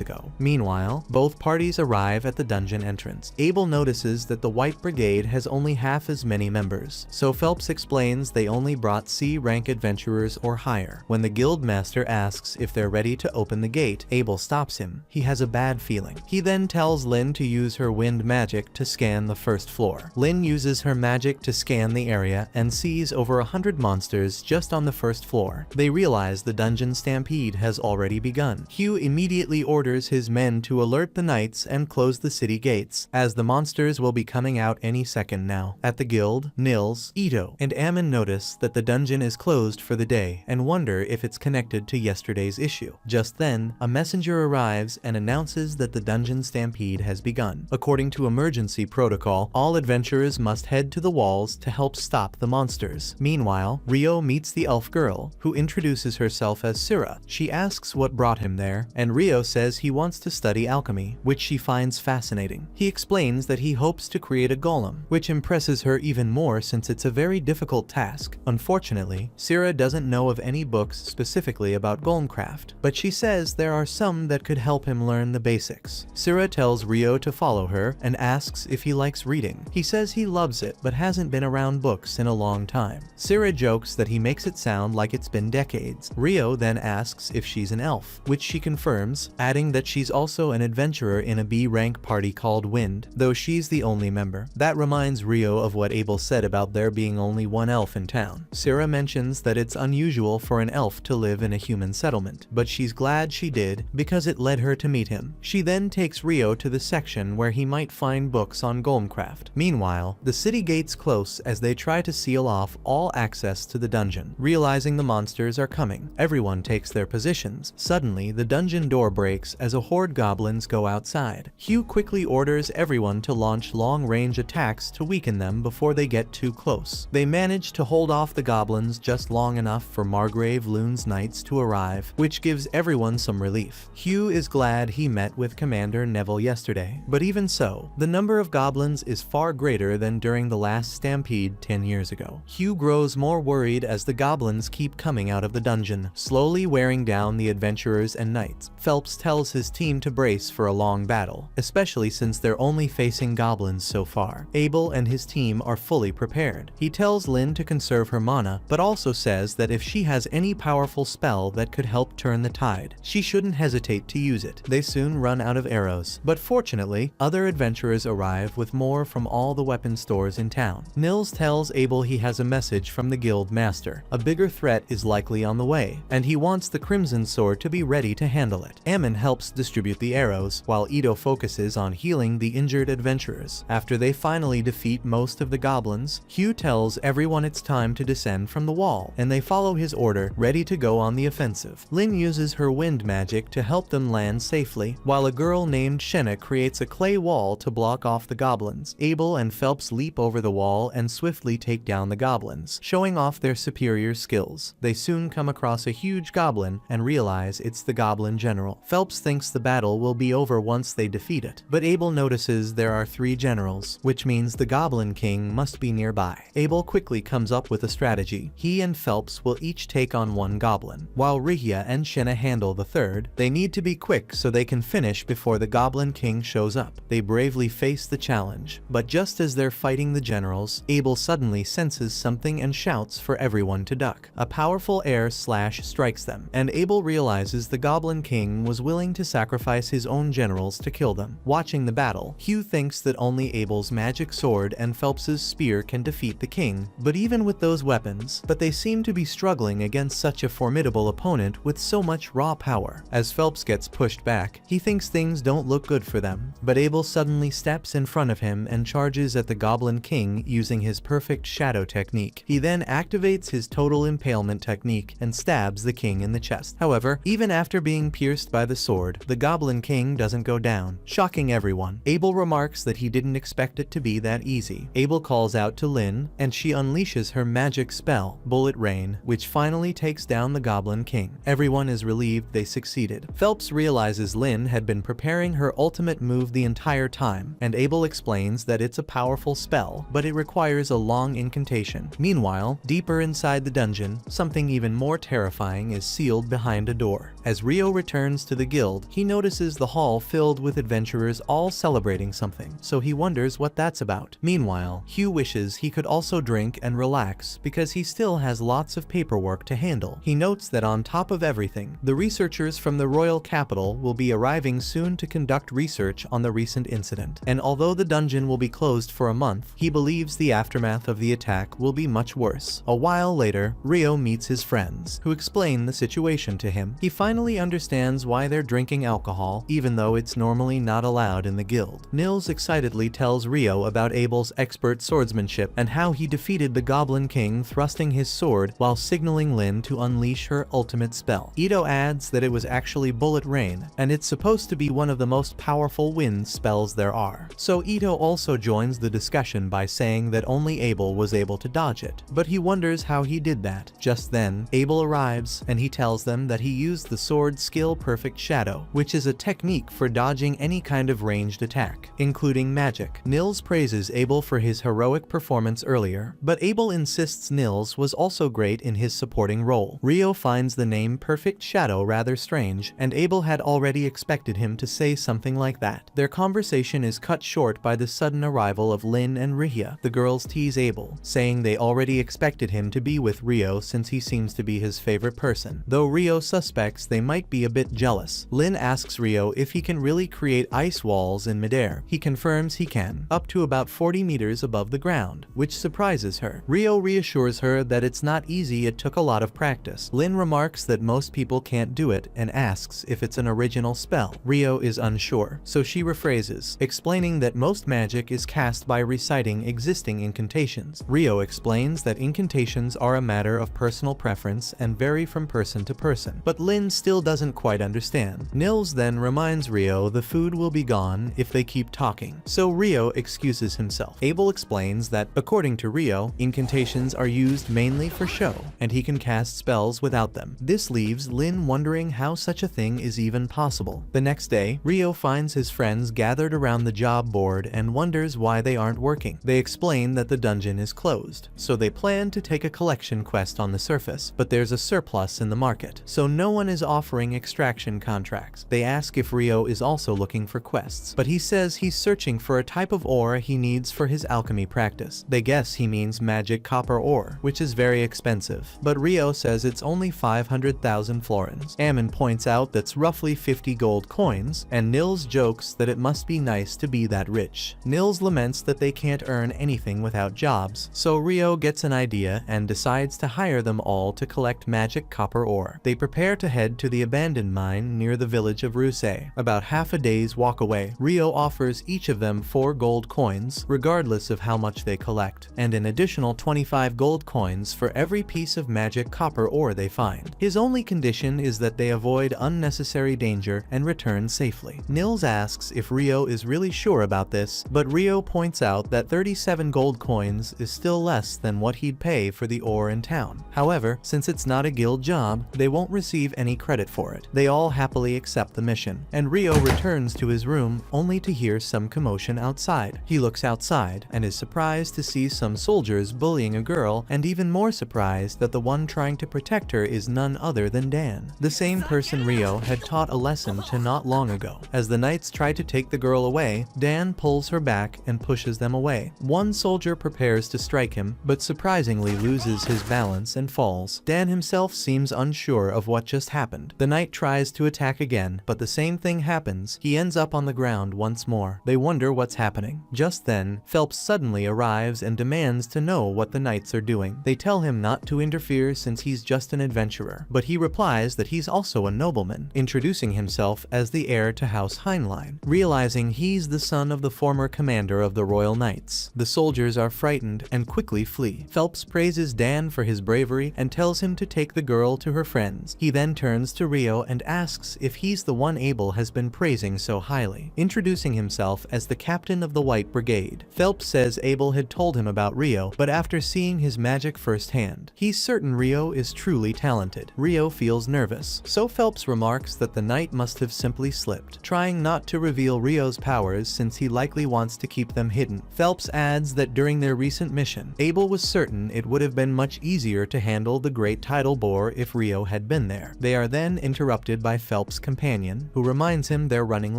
ago. Meanwhile, both parties arrive at the dungeon entrance. Abel notices that the White Brigade has only half as many members, so Phelps explains they only brought C-rank adventurers or higher. When the guild master asks if they're ready to open the gate, Abel stops him. He has a bad feeling. He then tells Lynn to use her wind magic to scan the first floor. Lynn uses her magic to scan the area and sees over 100 monsters just on the first floor. They realize the dungeon stampede has already begun. Hugh immediately orders his men to alert the knights and close the city gates, as the monsters will be coming out any second now. At the guild, Nils, Ito, and Ammon notice that the dungeon is closed for the day and wonder if it's connected to yesterday's issue. Just then, a messenger arrives and announces that the dungeon stampede has begun. According to emergency protocol, all adventurers must head to the walls to help stop the monsters. Meanwhile, Rio meets the elf girl, who introduces herself as Syrah. She asks what brought him there, and Rio says he wants to study alchemy, which she finds fascinating. He explains that he hopes to create a golem, which impresses her even more since it's a very difficult task. Unfortunately, Syrah doesn't know of any books specifically about golemcraft, but she says there are some that could help him learn the basics. Syrah tells Rio to follow her and asks if he likes reading. He says he loves it, but hasn't been around books in a long time. Syrah jokes that he makes it sound like it's been decades. Rio then asks if she's an elf, which she confirms, adding that she's also an adventurer in a B-rank party called Wind, though she's the only member. That reminds Rio of what Abel said about there being only one elf in town. Syrah mentions that it's unusual for an elf to live in a human settlement, but she's glad she did because it led her to meet him. She then takes Rio to the section where he might find books on golemcraft. Meanwhile, the city gates close as they try to seal off all access to the dungeon. Realizing the monsters are coming, everyone takes their positions. Suddenly, the dungeon door breaks as a horde goblins go outside. Hugh quickly orders everyone to launch long-range attacks to weaken them before they get too close. They manage to hold off the goblins just long enough for Margrave Loon's knights to arrive, which gives everyone some relief. Hugh is glad he met with Commander Neville yesterday, but even so, the number of goblins is far greater than during the last stampede 10 years ago. Hugh grows more worried as the goblins keep coming out of the dungeon, slowly wearing down the adventurers and knights. Phelps tells his team to brace for a long battle, especially since they're only facing goblins so far. Abel and his team are fully prepared. He tells Lynn to conserve her mana, but also says that if she has any powerful spell that could help turn the tide, she shouldn't hesitate to use it. They soon run out of arrows, but fortunately, other adventurers arrive with more from all the weapon stores in town. Nils tells Abel he has a message from the guild master. A bigger threat is likely on the way, and he wants the Crimson Sword to be ready to handle it. Ammon helps distribute the arrows, while Ito focuses on healing the injured adventurers. After they finally defeat most of the goblins, Hugh tells everyone it's time to descend from the wall, and they follow his order, ready to go on the offensive. Lynn uses her wind magic to help them land safely, while a girl named Shenna creates a clay wall to block off the goblins. Abel and Phelps leap over the wall and swiftly take down the goblins, showing off their superior skills. They soon come across a huge goblin and realize it's the goblin general. Phelps thinks the battle will be over once they defeat it, but Abel notices there are 3 generals, which means the goblin king must be nearby. Abel quickly comes up with a strategy. He and Phelps will each take on one goblin, while Rihia and Shinna handle the third. They need to be quick so they can finish before the Goblin King shows up. They bravely face the challenge, but just as they're fighting the generals, Abel suddenly senses something and shouts for everyone to duck. A powerful air slash strikes them, and Abel realizes the Goblin King was willing to sacrifice his own generals to kill them. Watching the battle, Hugh thinks that only Abel's magic sword and Phelps's spear can defeat the king, but even with those weapons, they seem to be struggling against such a formidable opponent with so much raw power. As Phelps gets pushed back, he thinks things don't look good for them, but Abel suddenly steps in front of him and charges at the Goblin King using his perfect shadow technique. He then activates his total impalement technique and stabs the king in the chest. However, even after being pierced by the sword, the Goblin King doesn't go down, shocking everyone. Abel remarks that he didn't expect it to be that easy. Abel calls out to Lynn, and she unleashes her magic spell, Bullet Rain, which finally takes down the Goblin King. Everyone is relieved they succeeded. Phelps realizes Lynn had been preparing her ultimate move the entire time, and Abel explains that it's a powerful spell, but it requires a long incantation. Meanwhile, deeper inside the dungeon, something even more terrifying is sealed behind a door. As Rio returns to the guild, he notices the hall filled with adventurers all celebrating something, so he wonders what that's about. Meanwhile, Hugh wishes he could also drink and relax because he still has lots of paperwork to handle. He notes that on top of everything, the researchers from the royal capital will be arriving soon to conduct research on the recent incident, and although the dungeon will be closed for a month, he believes the aftermath of the attack will be much worse. A while later, Rio meets his friends, who explain the situation to him. He finally understands why they're drinking alcohol, even though it's normally not allowed in the guild. Nils excitedly tells Rio about Abel's expert swordsmanship and how he defeated the Goblin King thrusting his sword while signaling Lynn to unleash her ultimate spell. Ito adds that it was actually Bullet Rain, and it's supposed to be one of the most powerful wind spells there are. So Ito also joins the discussion by saying that only Abel was able to dodge it, but he wonders how he did that. Just then, Abel arrives, and he tells them that he used the sword skill Perfect Shadow, which is a technique for dodging any kind of ranged attack, including magic. Nils praises Abel for his heroic performance earlier, but Abel insists Nils was also great in his supporting role. Rio finds the name Perfect Shadow rather strange, and Abel had already expected him to say something like that. Their conversation is cut short by the sudden arrival of Lynn and Rihia. The girls tease Abel, saying they already expected him to be with Rio since he seems to be his favorite person, though Rio suspects they might be a bit jealous. Lynn asks Rio if he can really create ice walls in midair. He confirms he can, up to about 40 meters above the ground, which surprises her. Rio reassures her that it's not easy, it took a lot of practice. Lynn remarks that most people can't do it and asks if it's an original spell. Rio is unsure, so she rephrases, explaining that most magic is cast by reciting existing incantations. Rio explains that incantations are a matter of personal preference and vary from person to person, but Lynn still doesn't quite understand. Nils then reminds Rio the food will be gone if they keep talking, so Rio excuses himself. Abel explains that, according to Rio, incantations are used mainly for show, and he can cast spells without them. This leaves Lynn wondering how such a thing is even possible. The next day, Rio finds his friends gathered around the job board and wonders why they aren't working. They explain that the dungeon is closed, so they plan to take a collection quest on the surface, but there's a surplus in the market, so no one is offering extraction contracts. They ask if Rio is also looking for quests, but he says he's searching for a type of ore he needs for his alchemy practice. They guess he means magic copper ore, which is very expensive, but Rio says it's only 500,000 florins. Ammon points out that's roughly 50 gold coins, and Nils jokes that it must be nice to be that rich. Nils laments that they can't earn anything without jobs, so Rio gets an idea and decides to hire them all to collect magic copper ore. They prepare to head to the abandoned mine near the village of Ruse. About half a day's walk away, Rio offers each of them 4 gold coins, regardless of how much they collect, and an additional 25 gold coins for every piece of magic copper ore they find. His only condition is that they avoid unnecessary danger and return safely. Nils asks if Rio is really sure about this, but Rio points out that 37 gold coins is still less than what he'd pay for the ore in town. However, since it's not a guild job, they won't receive any credit for it. They all happily accept the mission, and Rio returns to his room only to hear some commotion outside. He looks outside and is surprised to see some soldiers bullying marrying a girl, and even more surprised that the one trying to protect her is none other than Dan, the same person Rio had taught a lesson to not long ago. As the knights try to take the girl away, Dan pulls her back and pushes them away. One soldier prepares to strike him, but surprisingly loses his balance and falls. Dan himself seems unsure of what just happened. The knight tries to attack again, but the same thing happens. He ends up on the ground once more. They wonder what's happening. Just then, Phelps suddenly arrives and demands to know what the knights are doing. They tell him not to interfere since he's just an adventurer, but he replies that he's also a nobleman, introducing himself as the heir to House Heinlein, realizing he's the son of the former commander of the Royal Knights. The soldiers are frightened and quickly flee. Phelps praises Dan for his bravery and tells him to take the girl to her friends. He then turns to Rio and asks if he's the one Abel has been praising so highly, introducing himself as the captain of the White Brigade. Phelps says Abel had told him about Rio, but after seeing his magic firsthand, he's certain Rio is truly talented. Rio feels nervous, so Phelps remarks that the knight must have simply slipped, trying not to reveal Rio's powers since he likely wants to keep them hidden. Phelps adds that during their recent mission, Abel was certain it would have been much easier to handle the great tidal bore if Rio had been there. They are then interrupted by Phelps' companion, who reminds him they're running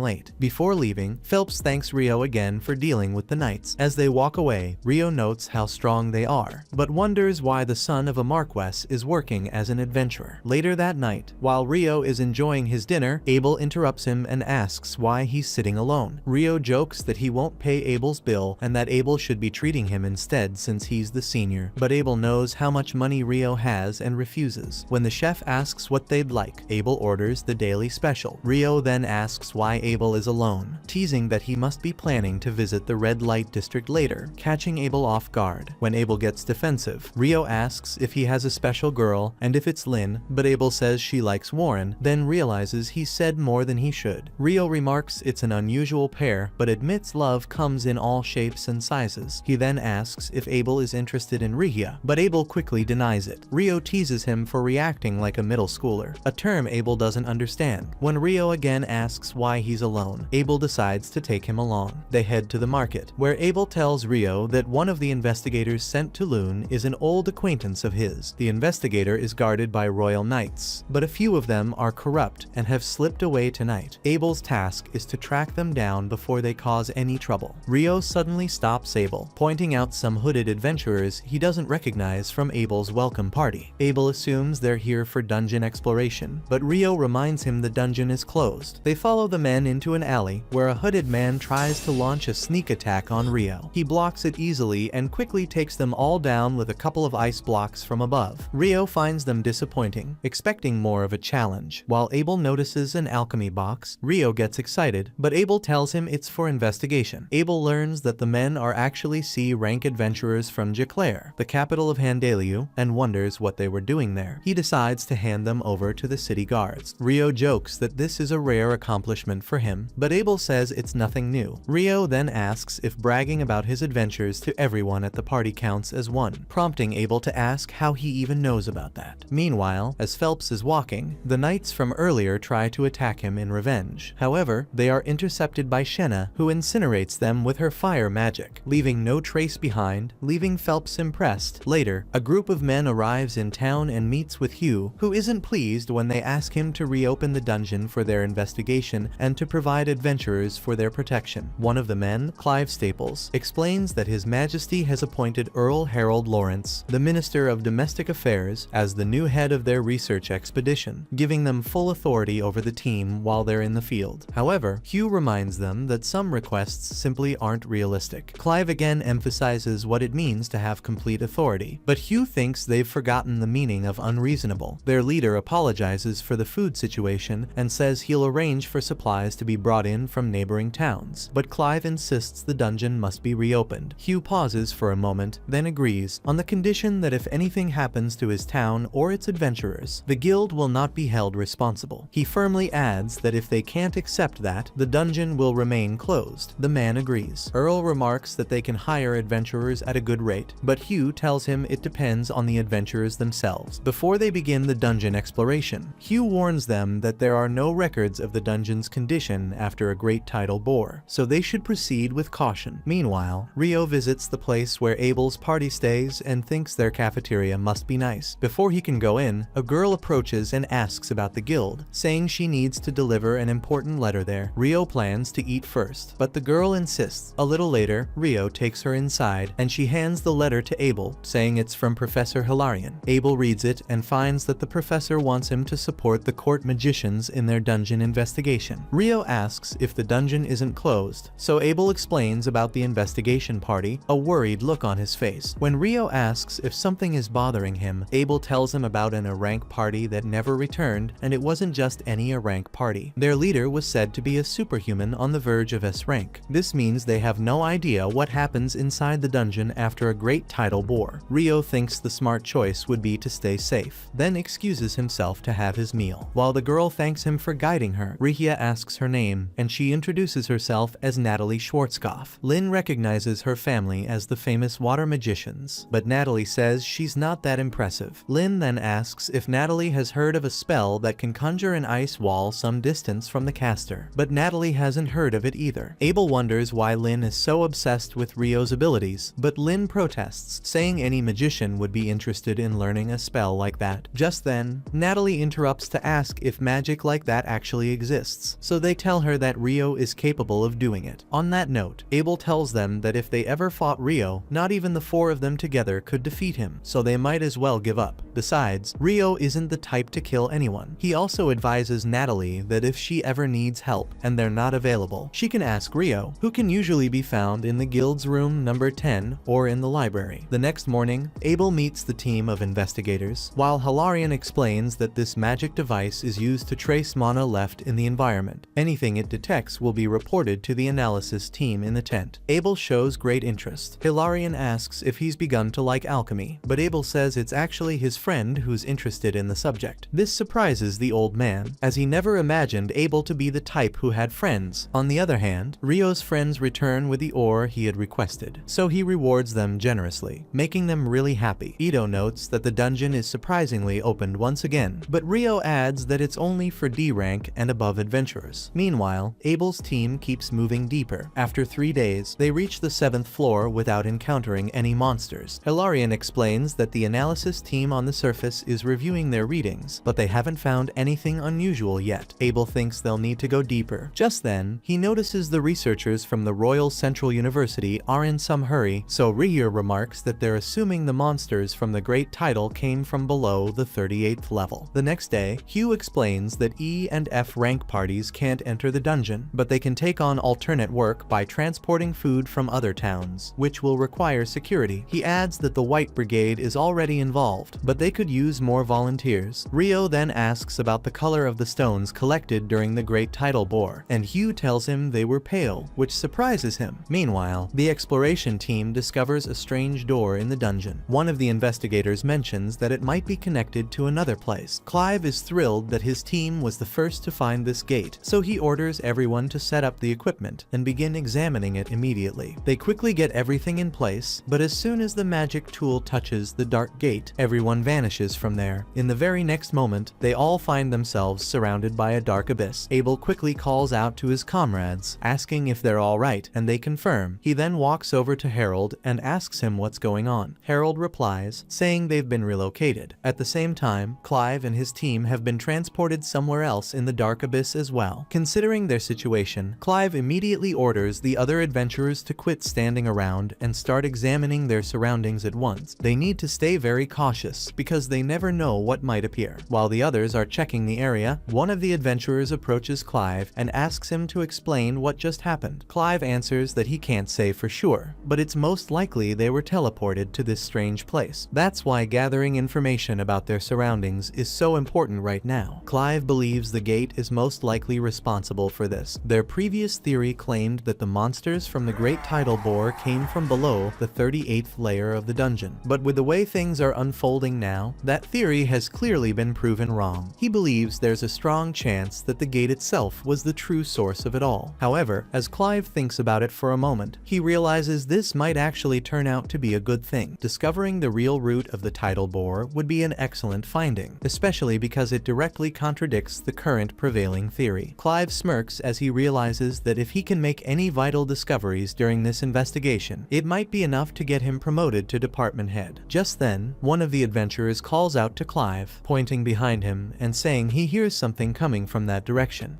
late. Before leaving, Phelps thanks Rio again for dealing with the knights. As they walk away, Rio notes how strong they are, but wonders why the son of a marquess is working as an adventurer. Later that night, while Rio is enjoying his dinner, Abel interrupts him and asks why he's sitting alone. Rio jokes that he won't pay Abel's bill and that Abel should be treating him instead since he's the senior, but Abel knows how much money Rio has and refuses. When the chef asks what they'd like, Abel orders the daily special. Rio then asks why Abel is alone, teasing that he must be planning to visit the red light district later, catching Abel off guard. When Abel gets defensive, Rio asks if he has a special girl and if it's Lynn, but Abel says she likes Warren, then realizes he said more than he should. Rio remarks it's an unusual pair, but admits love comes in all shapes and sizes. He then asks if Abel is interested in Rihia, but Abel quickly denies it. Rio teases him for reacting like a middle schooler, a term Abel doesn't understand. When Rio again asks why he's alone, Abel decides to take him along. They head to the market, where Abel tells Rio that one of the investigators sent to Lune is an old acquaintance of his. The investigator is guarded by royal knights, but a few of them are corrupt and have slipped away tonight. Abel's task is to track them down before they cause any trouble. Rio suddenly stops Abel, pointing out some hooded adventurers he doesn't recognize from Abel's welcome party. Abel assumes they're here for dungeon exploration, but Rio reminds him the dungeon is closed. They follow the men into an alley where a hooded man tries to launch a sneak attack on Rio. He blocks it easily and quickly takes them all down with a couple of ice blocks from above. Rio finds them disappointing, expecting more of a challenge. While Abel notices an alchemy box, Rio gets excited, but Abel tells him it's for investigation. Abel learns that the men are actually C-rank adventurers from Jaclair, the capital of Handaliu, and wonders what they were doing there. He decides to hand them over to the city guards. Rio jokes that this is a rare accomplishment for him, but Abel says it's nothing new. Rio then asks if bragging about his adventures to everyone at the party counts as one, prompting Abel to ask how he even knows about that. Meanwhile, as Phelps is walking, the knights from earlier try to attack him in revenge. However, they are intercepted by Shenna, who incinerates them with her fire magic, leaving no trace behind, leaving Phelps impressed. Later, a group of men arrives in town and meets with Hugh, who isn't pleased when they ask him to reopen the dungeon for their investigation and to provide adventurers for their protection. One of the men, Clive Staples, explains that His Majesty has appointed Earl Harold Lawrence, the Minister of Domestic Affairs, as the new head of their research expedition, giving them full authority over the team while they're in the field. However, Hugh reminds them that some requests simply aren't realistic. Clive again emphasizes what it means to have complete authority, but Hugh thinks they've forgotten the meaning of unreasonable. Their leader apologizes for the food situation and says he'll arrange for supplies to be brought in from neighboring towns, but Clive insists the dungeon must be reopened. Hugh pauses for a moment, then agrees, on the condition that if anything happens to his town or its adventurers, the guild will not be held responsible. He firmly adds that if they can't accept that, the dungeon will remain closed. The man agrees. Earl remarks that they can hire adventurers at a good rate, but Hugh tells him it depends on the adventurers themselves. Before they begin the dungeon exploration, Hugh warns them that there are no records of the dungeon's condition after a great tidal bore, so they should proceed with caution. Meanwhile, Rio visits the place where Abel's party stays and thinks their cafeteria must be nice. Before he can go in, a girl approaches and asks about the guild, saying she needs to deliver an important letter there. Rio plans to eat first, but the girl insists. A little later, Rio takes her inside and she hands the letter to Abel, saying it's from Professor Hilarion. Abel reads it and finds that the professor wants him to support the court magicians in their dungeon investigation. Rio asks if the dungeon isn't closed, so Abel explains about the investigation party, a worried look on his face. When Rio asks if something is bothering him, Abel tells him about an A-rank party that never returned, and it wasn't just any A-rank party. Their leader was said to be a superhuman on the verge of S-rank. This means they have no idea what happens inside the dungeon after a great tidal bore. Rio thinks the smart choice would be to stay safe, then excuses himself to have his meal. While the girl thanks him for guiding her, Rihia asks her name, and she introduces herself as Natalie Schwarzkopf. Lynn recognizes her family as the famous water magicians, but Natalie says she's not that impressive. Lynn then asks if Natalie has heard of a spell that can conjure an ice wall some distance from the caster, but Natalie hasn't heard of it either. Abel wonders why Lynn is so obsessed with Rio's abilities, but Lynn protests, saying any magician would be interested in learning a spell like that. Just then, Natalie interrupts to ask if magic like that actually exists, so they tell her that Rio is capable of doing it. On that note, Abel tells them that if they ever fought Rio, not even the four of them together could defeat him, so they might as well give up. Besides, Rio isn't the type to kill anyone. He also advises Natalie that if she ever needs help and they're not available, she can ask Rio, who can usually be found in the guild's room number 10 or in the library. The next morning, Abel meets the team of investigators, while Hilarion explains that this magic device is used to trace mana left in the environment. Anything it detects will be reported to the analysis team in the tent. Abel shows great interest. Hilarion asks if he's begun to like alchemy, but Abel says it's actually his friend who's interested in the subject. This surprises the old man, as he never imagined Abel to be the type who had friends. On the other hand, Rio's friends return with the ore he had requested, so he rewards them generously, making them really happy. Ito notes that the dungeon is surprisingly opened once again, but Rio adds that it's only for D rank and above adventurers. Meanwhile, Abel's team keeps moving deeper. After 3 days, they reach the 7th floor without encountering any monsters. Hilarion explains that the analysis team on the surface is reviewing their readings, but they haven't found anything unusual yet. Abel thinks they'll need to go deeper. Just then, he notices the researchers from the Royal Central University are in some hurry, so Rihir remarks that they're assuming the monsters from the Great Tidal came from below the 38th level. The next day, Hugh explains that E and F rank parties can't enter the dungeon, but they can take on alternate work by transporting food from other towns, which will require security. He adds that the White Brigade is already involved, but they could use more volunteers. Rio then asks about the color of the stones collected during the Great Tidal Bore, and Hugh tells him they were pale, which surprises him. Meanwhile, the exploration team discovers a strange door in the dungeon. One of the investigators mentions that it might be connected to another place. Clive is thrilled that his team was the first to find this gate, so he orders everyone to set up the equipment and begin examining it immediately. They quickly get everything in place, but as soon as the magic tool touches the dark gate, everyone vanishes from there. In the very next moment, they all find themselves surrounded by a dark abyss. Abel quickly calls out to his comrades, asking if they're alright, and they confirm. He then walks over to Harold and asks him what's going on. Harold replies, saying they've been relocated. At the same time, Clive and his team have been transported somewhere else in the dark abyss as well. Considering their situation, Clive immediately orders the other adventurers to quit standing around and start examining their surroundings at once. They need to stay very cautious because they never know what might appear. While the others are checking the area, one of the adventurers approaches Clive and asks him to explain what just happened. Clive answers that he can't say for sure, but it's most likely they were teleported to this strange place. That's why gathering information about their surroundings is so important right now. Clive believes the gate is most likely responsible for this. Their previous theory claimed that the monsters from the Great Tidal Bore came from below the 38th layer of the dungeon, but with the way things are unfolding now, now, that theory has clearly been proven wrong. He believes there's a strong chance that the gate itself was the true source of it all. However, as Clive thinks about it for a moment, he realizes this might actually turn out to be a good thing. Discovering the real root of the tidal bore would be an excellent finding, especially because it directly contradicts the current prevailing theory. Clive smirks as he realizes that if he can make any vital discoveries during this investigation, it might be enough to get him promoted to department head. Just then, one of the adventurers calls out to Clive, pointing behind him and saying he hears something coming from that direction.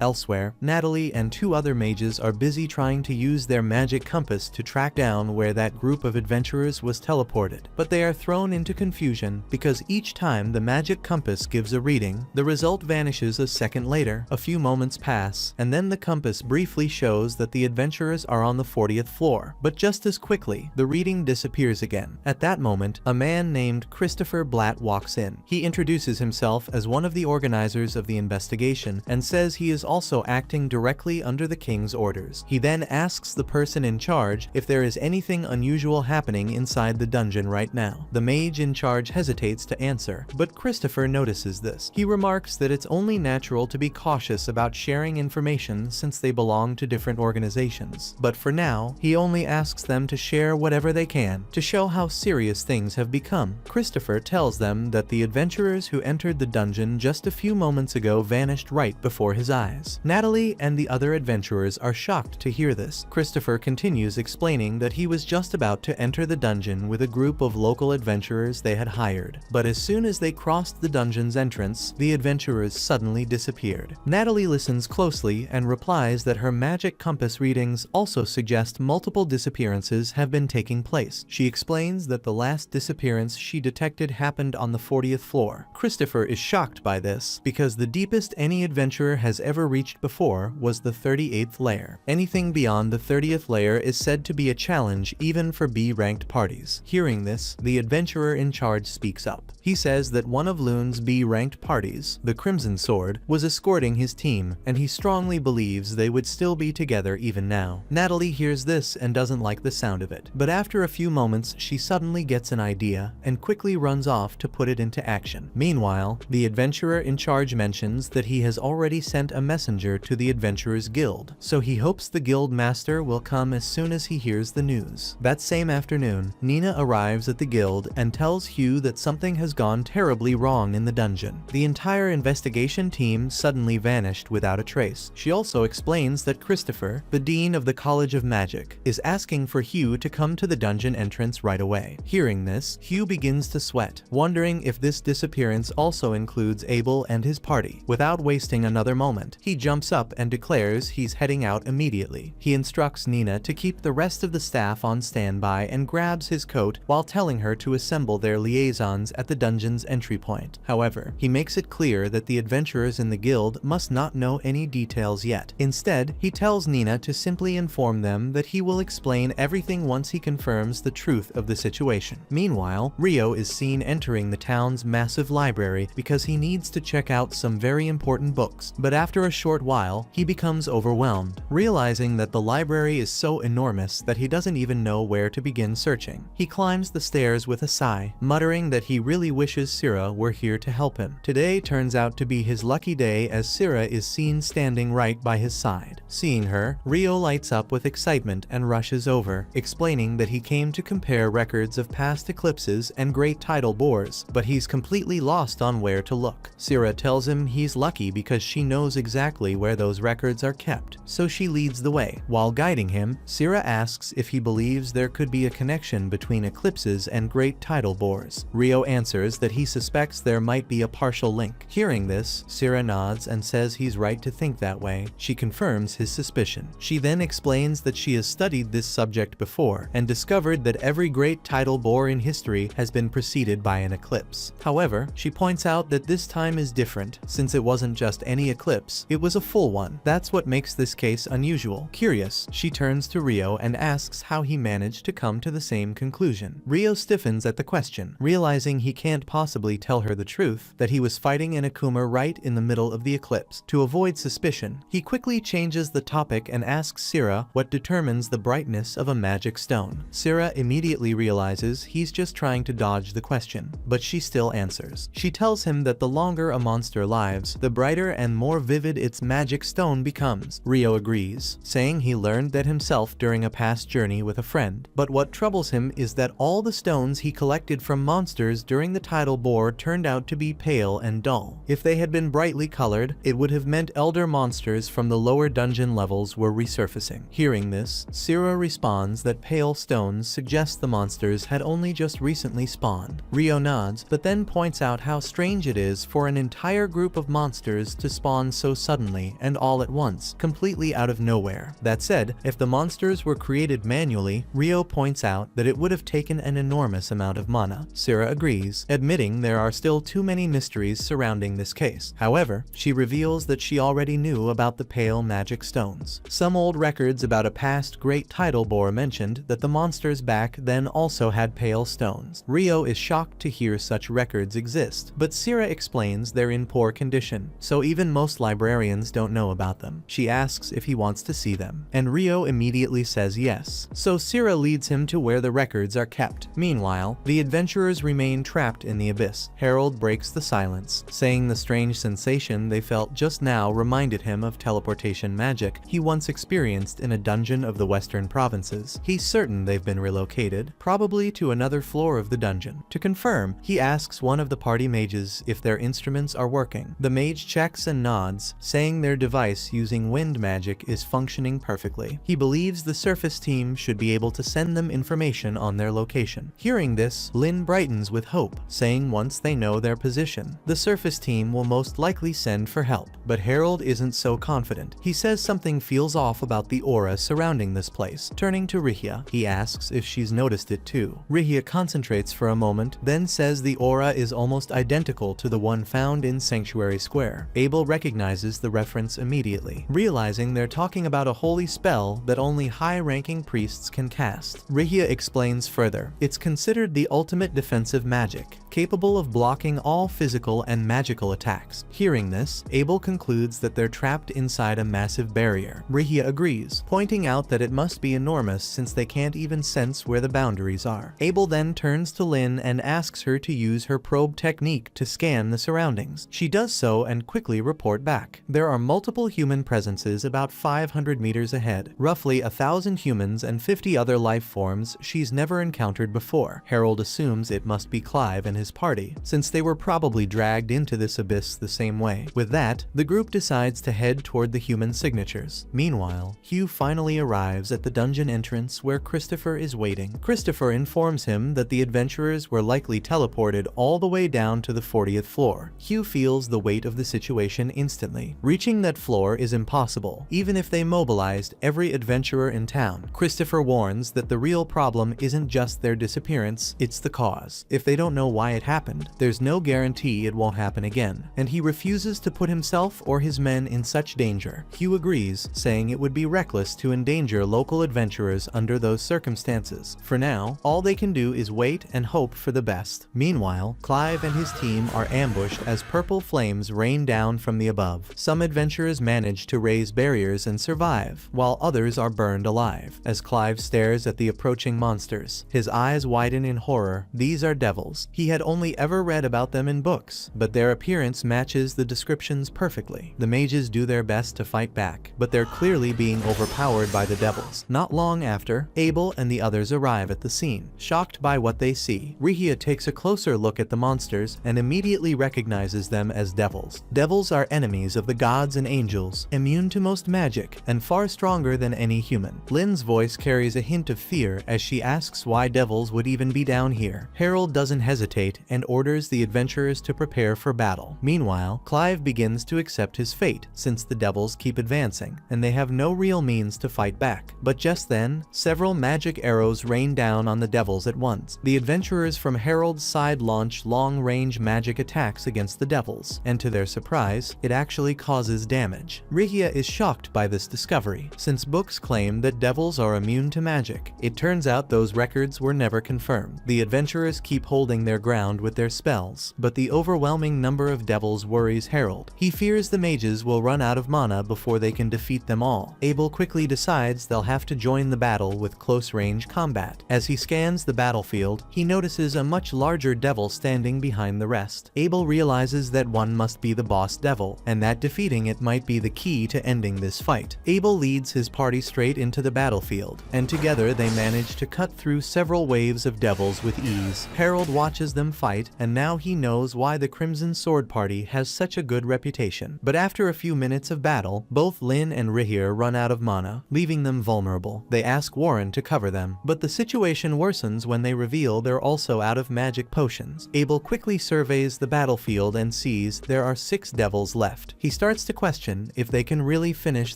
Elsewhere, Natalie and 2 other mages are busy trying to use their magic compass to track down where that group of adventurers was teleported, but they are thrown into confusion because each time the magic compass gives a reading, the result vanishes a second later. A few moments pass, and then the compass briefly shows that the adventurers are on the 40th floor, but just as quickly, the reading disappears again. At that moment, a man named Christopher Blatt walks in. He introduces himself as one of the organizers of the investigation and says he is also acting directly under the king's orders. He then asks the person in charge if there is anything unusual happening inside the dungeon right now. The mage in charge hesitates to answer, but Christopher notices this. He remarks that it's only natural to be cautious about sharing information since they belong to different organizations. But for now, he only asks them to share whatever they can to show how serious things have become. Christopher tells them that the adventurers who entered the dungeon just a few moments ago vanished right before his eyes. Natalie and the other adventurers are shocked to hear this. Christopher continues explaining that he was just about to enter the dungeon with a group of local adventurers they had hired, but as soon as they crossed the dungeon's entrance, the adventurers suddenly disappeared. Natalie listens closely and replies that her magic compass readings also suggest multiple disappearances have been taking place. She explains that the last disappearance she detected happened on the 40th floor. Christopher is shocked by this because the deepest any adventurer has ever reached before was the 38th layer. Anything beyond the 30th layer is said to be a challenge even for B-ranked parties. Hearing this, the adventurer in charge speaks up. He says that one of Loon's B-ranked parties, the Crimson Sword, was escorting his team, and he strongly believes they would still be together even now. Natalie hears this and doesn't like the sound of it, but after a few moments she suddenly gets an idea and quickly runs off to put it into action. Meanwhile, the adventurer in charge mentions that he has already sent a messenger to the Adventurers Guild, so he hopes the guild master will come as soon as he hears the news. That same afternoon, Nina arrives at the guild and tells Hugh that something has gone terribly wrong in the dungeon. The entire investigation team suddenly vanished without a trace. She also explains that Christopher, the dean of the College of Magic, is asking for Hugh to come to the dungeon entrance right away. Hearing this, Hugh begins to sweat, wondering if this disappearance also includes Abel and his party. Without wasting another moment, he jumps up and declares he's heading out immediately. He instructs Nina to keep the rest of the staff on standby and grabs his coat while telling her to assemble their liaisons at the dungeon's entry point. However, he makes it clear that the adventurers in the guild must not know any details yet. Instead, he tells Nina to simply inform them that he will explain everything once he confirms the truth of the situation. Meanwhile, Rio is seen entering the town's massive library because he needs to check out some very important books, but after a short while, he becomes overwhelmed, realizing that the library is so enormous that he doesn't even know where to begin searching. He climbs the stairs with a sigh, muttering that he really wishes Syrah were here to help him. Today turns out to be his lucky day as Syrah is seen standing right by his side. Seeing her, Rio lights up with excitement and rushes over, explaining that he came to compare records of past eclipses and great tidal bores, but he's completely lost on where to look. Syrah tells him he's lucky because she knows exactly where those records are kept, so she leads the way. While guiding him, Syrah asks if he believes there could be a connection between eclipses and great tidal bores. Rio answers that he suspects there might be a partial link. Hearing this, Syrah nods and says he's right to think that way. She confirms his suspicion. She then explains that she has studied this subject before and discovered that every great tidal bore in history has been preceded by an eclipse. However, she points out that this time is different since it wasn't just any eclipse, It was a full one. That's what makes this case unusual. Curious, she turns to Rio and asks how he managed to come to the same conclusion. Rio stiffens at the question, realizing he can't possibly tell her the truth, that he was fighting an Akuma right in the middle of the eclipse. To avoid suspicion, he quickly changes the topic and asks Syrah what determines the brightness of a magic stone. Syrah immediately realizes he's just trying to dodge the question, but she still answers. She tells him that the longer a monster lives, the brighter and more vivid its magic stone becomes. Rio agrees, saying he learned that himself during a past journey with a friend. But what troubles him is that all the stones he collected from monsters during the tidal bore turned out to be pale and dull. If they had been brightly colored, it would have meant elder monsters from the lower dungeon levels were resurfacing. Hearing this, Syrah responds that pale stones suggest the monsters had only just recently spawned. Rio nods, but then points out how strange it is for an entire group of monsters to spawn so suddenly and all at once, completely out of nowhere. That said, if the monsters were created manually, Rio points out that it would have taken an enormous amount of mana. Syrah agrees, admitting there are still too many mysteries surrounding this case. However, she reveals that she already knew about the pale magic stones. Some old records about a past great tidal bore mentioned that the monsters back then also had pale stones. Rio is shocked to hear such records exist, but Syrah explains they're in poor condition, so even most librarians don't know about them. She asks if he wants to see them, and Rio immediately says yes. So Syrah leads him to where the records are kept. Meanwhile, the adventurers remain trapped in the abyss. Harold breaks the silence, saying the strange sensation they felt just now reminded him of teleportation magic he once experienced in a dungeon of the western provinces. He's certain they've been relocated, probably to another floor of the dungeon. To confirm, he asks one of the party mages if their instruments are working. The mage checks and nods, saying their device using wind magic is functioning perfectly. He believes the surface team should be able to send them information on their location. Hearing this, Lynn brightens with hope, saying once they know their position, the surface team will most likely send for help. But Harold isn't so confident. He says something feels off about the aura surrounding this place. Turning to Rihia, he asks if she's noticed it too. Rihia concentrates for a moment, then says the aura is almost identical to the one found in Sanctuary Square. Abel recognizes the reference immediately, realizing they're talking about a holy spell that only high-ranking priests can cast. Rihia explains further, it's considered the ultimate defensive magic, capable of blocking all physical and magical attacks. Hearing this, Abel concludes that they're trapped inside a massive barrier. Rihia agrees, pointing out that it must be enormous since they can't even sense where the boundaries are. Abel then turns to Lynn and asks her to use her probe technique to scan the surroundings. She does so and quickly report back. There are multiple human presences about 500 meters ahead, roughly 1,000 humans and 50 other life forms she's never encountered before. Harold assumes it must be Clive and his party, since they were probably dragged into this abyss the same way. With that, the group decides to head toward the human signatures. Meanwhile, Hugh finally arrives at the dungeon entrance where Christopher is waiting. Christopher informs him that the adventurers were likely teleported all the way down to the 40th floor. Hugh feels the weight of the situation instantly. Reaching that floor is impossible, even if they mobilized every adventurer in town. Christopher warns that the real problem isn't just their disappearance, it's the cause. If they don't know why it happened, there's no guarantee it won't happen again, and he refuses to put himself or his men in such danger. Hugh agrees, saying it would be reckless to endanger local adventurers under those circumstances. For now, all they can do is wait and hope for the best. Meanwhile, Clive and his team are ambushed as purple flames rain down from the above. Some adventurers manage to raise barriers and survive, while others are burned alive. As Clive stares at the approaching monsters, his eyes widen in horror. These are devils. He had only ever read about them in books, but their appearance matches the descriptions perfectly. The mages do their best to fight back, but they're clearly being overpowered by the devils. Not long after, Abel and the others arrive at the scene. Shocked by what they see, Rihia takes a closer look at the monsters and immediately recognizes them as devils. Devils are enemies of the gods and angels, immune to most magic, and far stronger than any human. Lynn's voice carries a hint of fear as she asks why devils would even be down here. Harold doesn't hesitate and orders the adventurers to prepare for battle. Meanwhile, Clive begins to accept his fate, since the devils keep advancing, and they have no real means to fight back. But just then, several magic arrows rain down on the devils at once. The adventurers from Harold's side launch long-range magic attacks against the devils, and to their surprise, it actually causes damage. Rihia is shocked by this discovery, since books claim that devils are immune to magic. It turns out those records were never confirmed. The adventurers keep holding their ground with their spells, but the overwhelming number of devils worries Harold. He fears the mages will run out of mana before they can defeat them all. Abel quickly decides they'll have to join the battle with close-range combat. As he scans the battlefield, he notices a much larger devil standing behind the rest. Abel realizes that one must be the boss devil, and that defeating it might be the key to ending this fight. Abel leads his party straight into the battlefield, and together they manage to cut through several waves of devils with ease. Harold watches them fight, and now he knows why the Crimson Sword Party has such a good reputation. But after a few minutes of battle, both Lynn and Rihir run out of mana, leaving them vulnerable. They ask Warren to cover them, but the situation worsens when they reveal they're also out of magic potions. Abel quickly surveys the battlefield and sees there are 6 devils left. He starts to question if they can really finish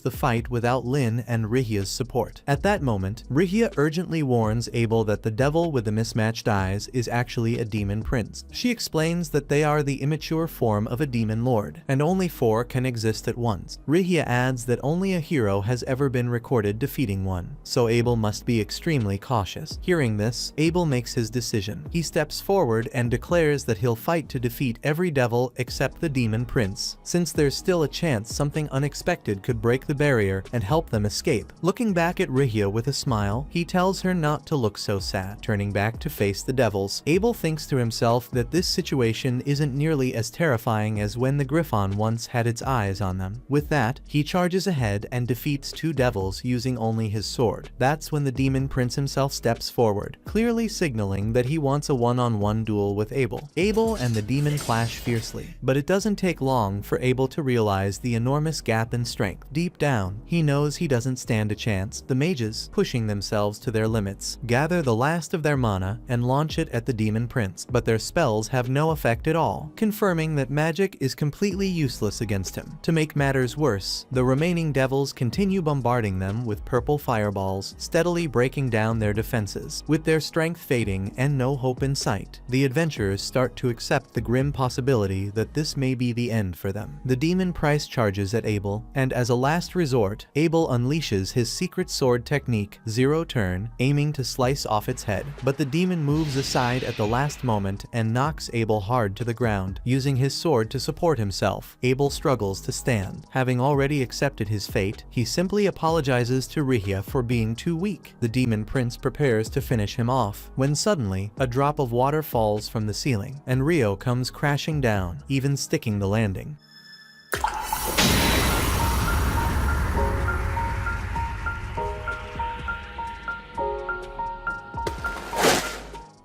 the fight without Lynn and Rihir's support. At that moment, Rihia urgently warns Abel that the devil with the mismatched eyes is actually a demon prince. She explains that they are the immature form of a demon lord, and only 4 can exist at once. Rihia adds that only a hero has ever been recorded defeating one, so Abel must be extremely cautious. Hearing this, Abel makes his decision. He steps forward and declares that he'll fight to defeat every devil except the demon prince, since there's still a chance something unexpected could break the barrier and help them escape. Looking back at Rihia with a smile, he tells her not to look so sad. Turning back to face the devils, Abel thinks to himself that this situation isn't nearly as terrifying as when the Griffon once had its eyes on them. With that, he charges ahead and defeats 2 devils using only his sword. That's when the demon prince himself steps forward, clearly signaling that he wants a one-on-one duel with Abel. Abel and the demon clash fiercely, but it doesn't take long for Abel to realize the enormous gap in strength. Deep down, he knows he doesn't stand a chance. The mages, pushing themselves to their limits, gather the last of their mana and launch it at the demon prince, but their spells have no effect at all, confirming that magic is completely useless against him. To make matters worse, the remaining devils continue bombarding them with purple fireballs, steadily breaking down their defenses. With their strength fading and no hope in sight, the adventurers start to accept the grim possibility that this may be the end for them. The demon prince charges at Abel, and as a last resort, Abel unleashes his secret sword technique, Zero Turn, aiming to slice off its head. But the demon moves aside at the last moment and knocks Abel hard to the ground. Using his sword to support himself, Abel struggles to stand. Having already accepted his fate, he simply apologizes to Rihia for being too weak. The demon prince prepares to finish him off, when suddenly, a drop of water falls from the ceiling, and Rio comes crashing down, even sticking the landing.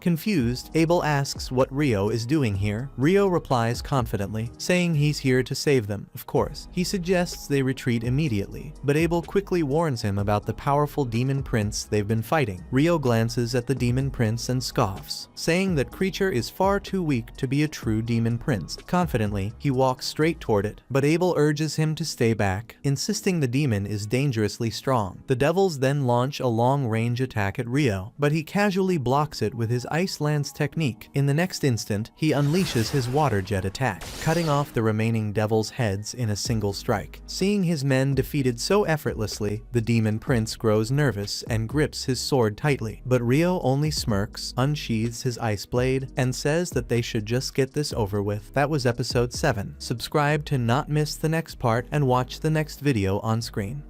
Confused, Abel asks what Rio is doing here. Rio replies confidently, saying he's here to save them, of course. He suggests they retreat immediately, but Abel quickly warns him about the powerful demon prince they've been fighting. Rio glances at the demon prince and scoffs, saying that creature is far too weak to be a true demon prince. Confidently, he walks straight toward it, but Abel urges him to stay back, insisting the demon is dangerously strong. The devils then launch a long-range attack at Rio, but he casually blocks it with his Ice Lance technique. In the next instant, he unleashes his water jet attack, cutting off the remaining devils' heads in a single strike. Seeing his men defeated so effortlessly, the demon prince grows nervous and grips his sword tightly. But Rio only smirks, unsheathes his ice blade, and says that they should just get this over with. That was episode 7. Subscribe to not miss the next part and watch the next video on screen.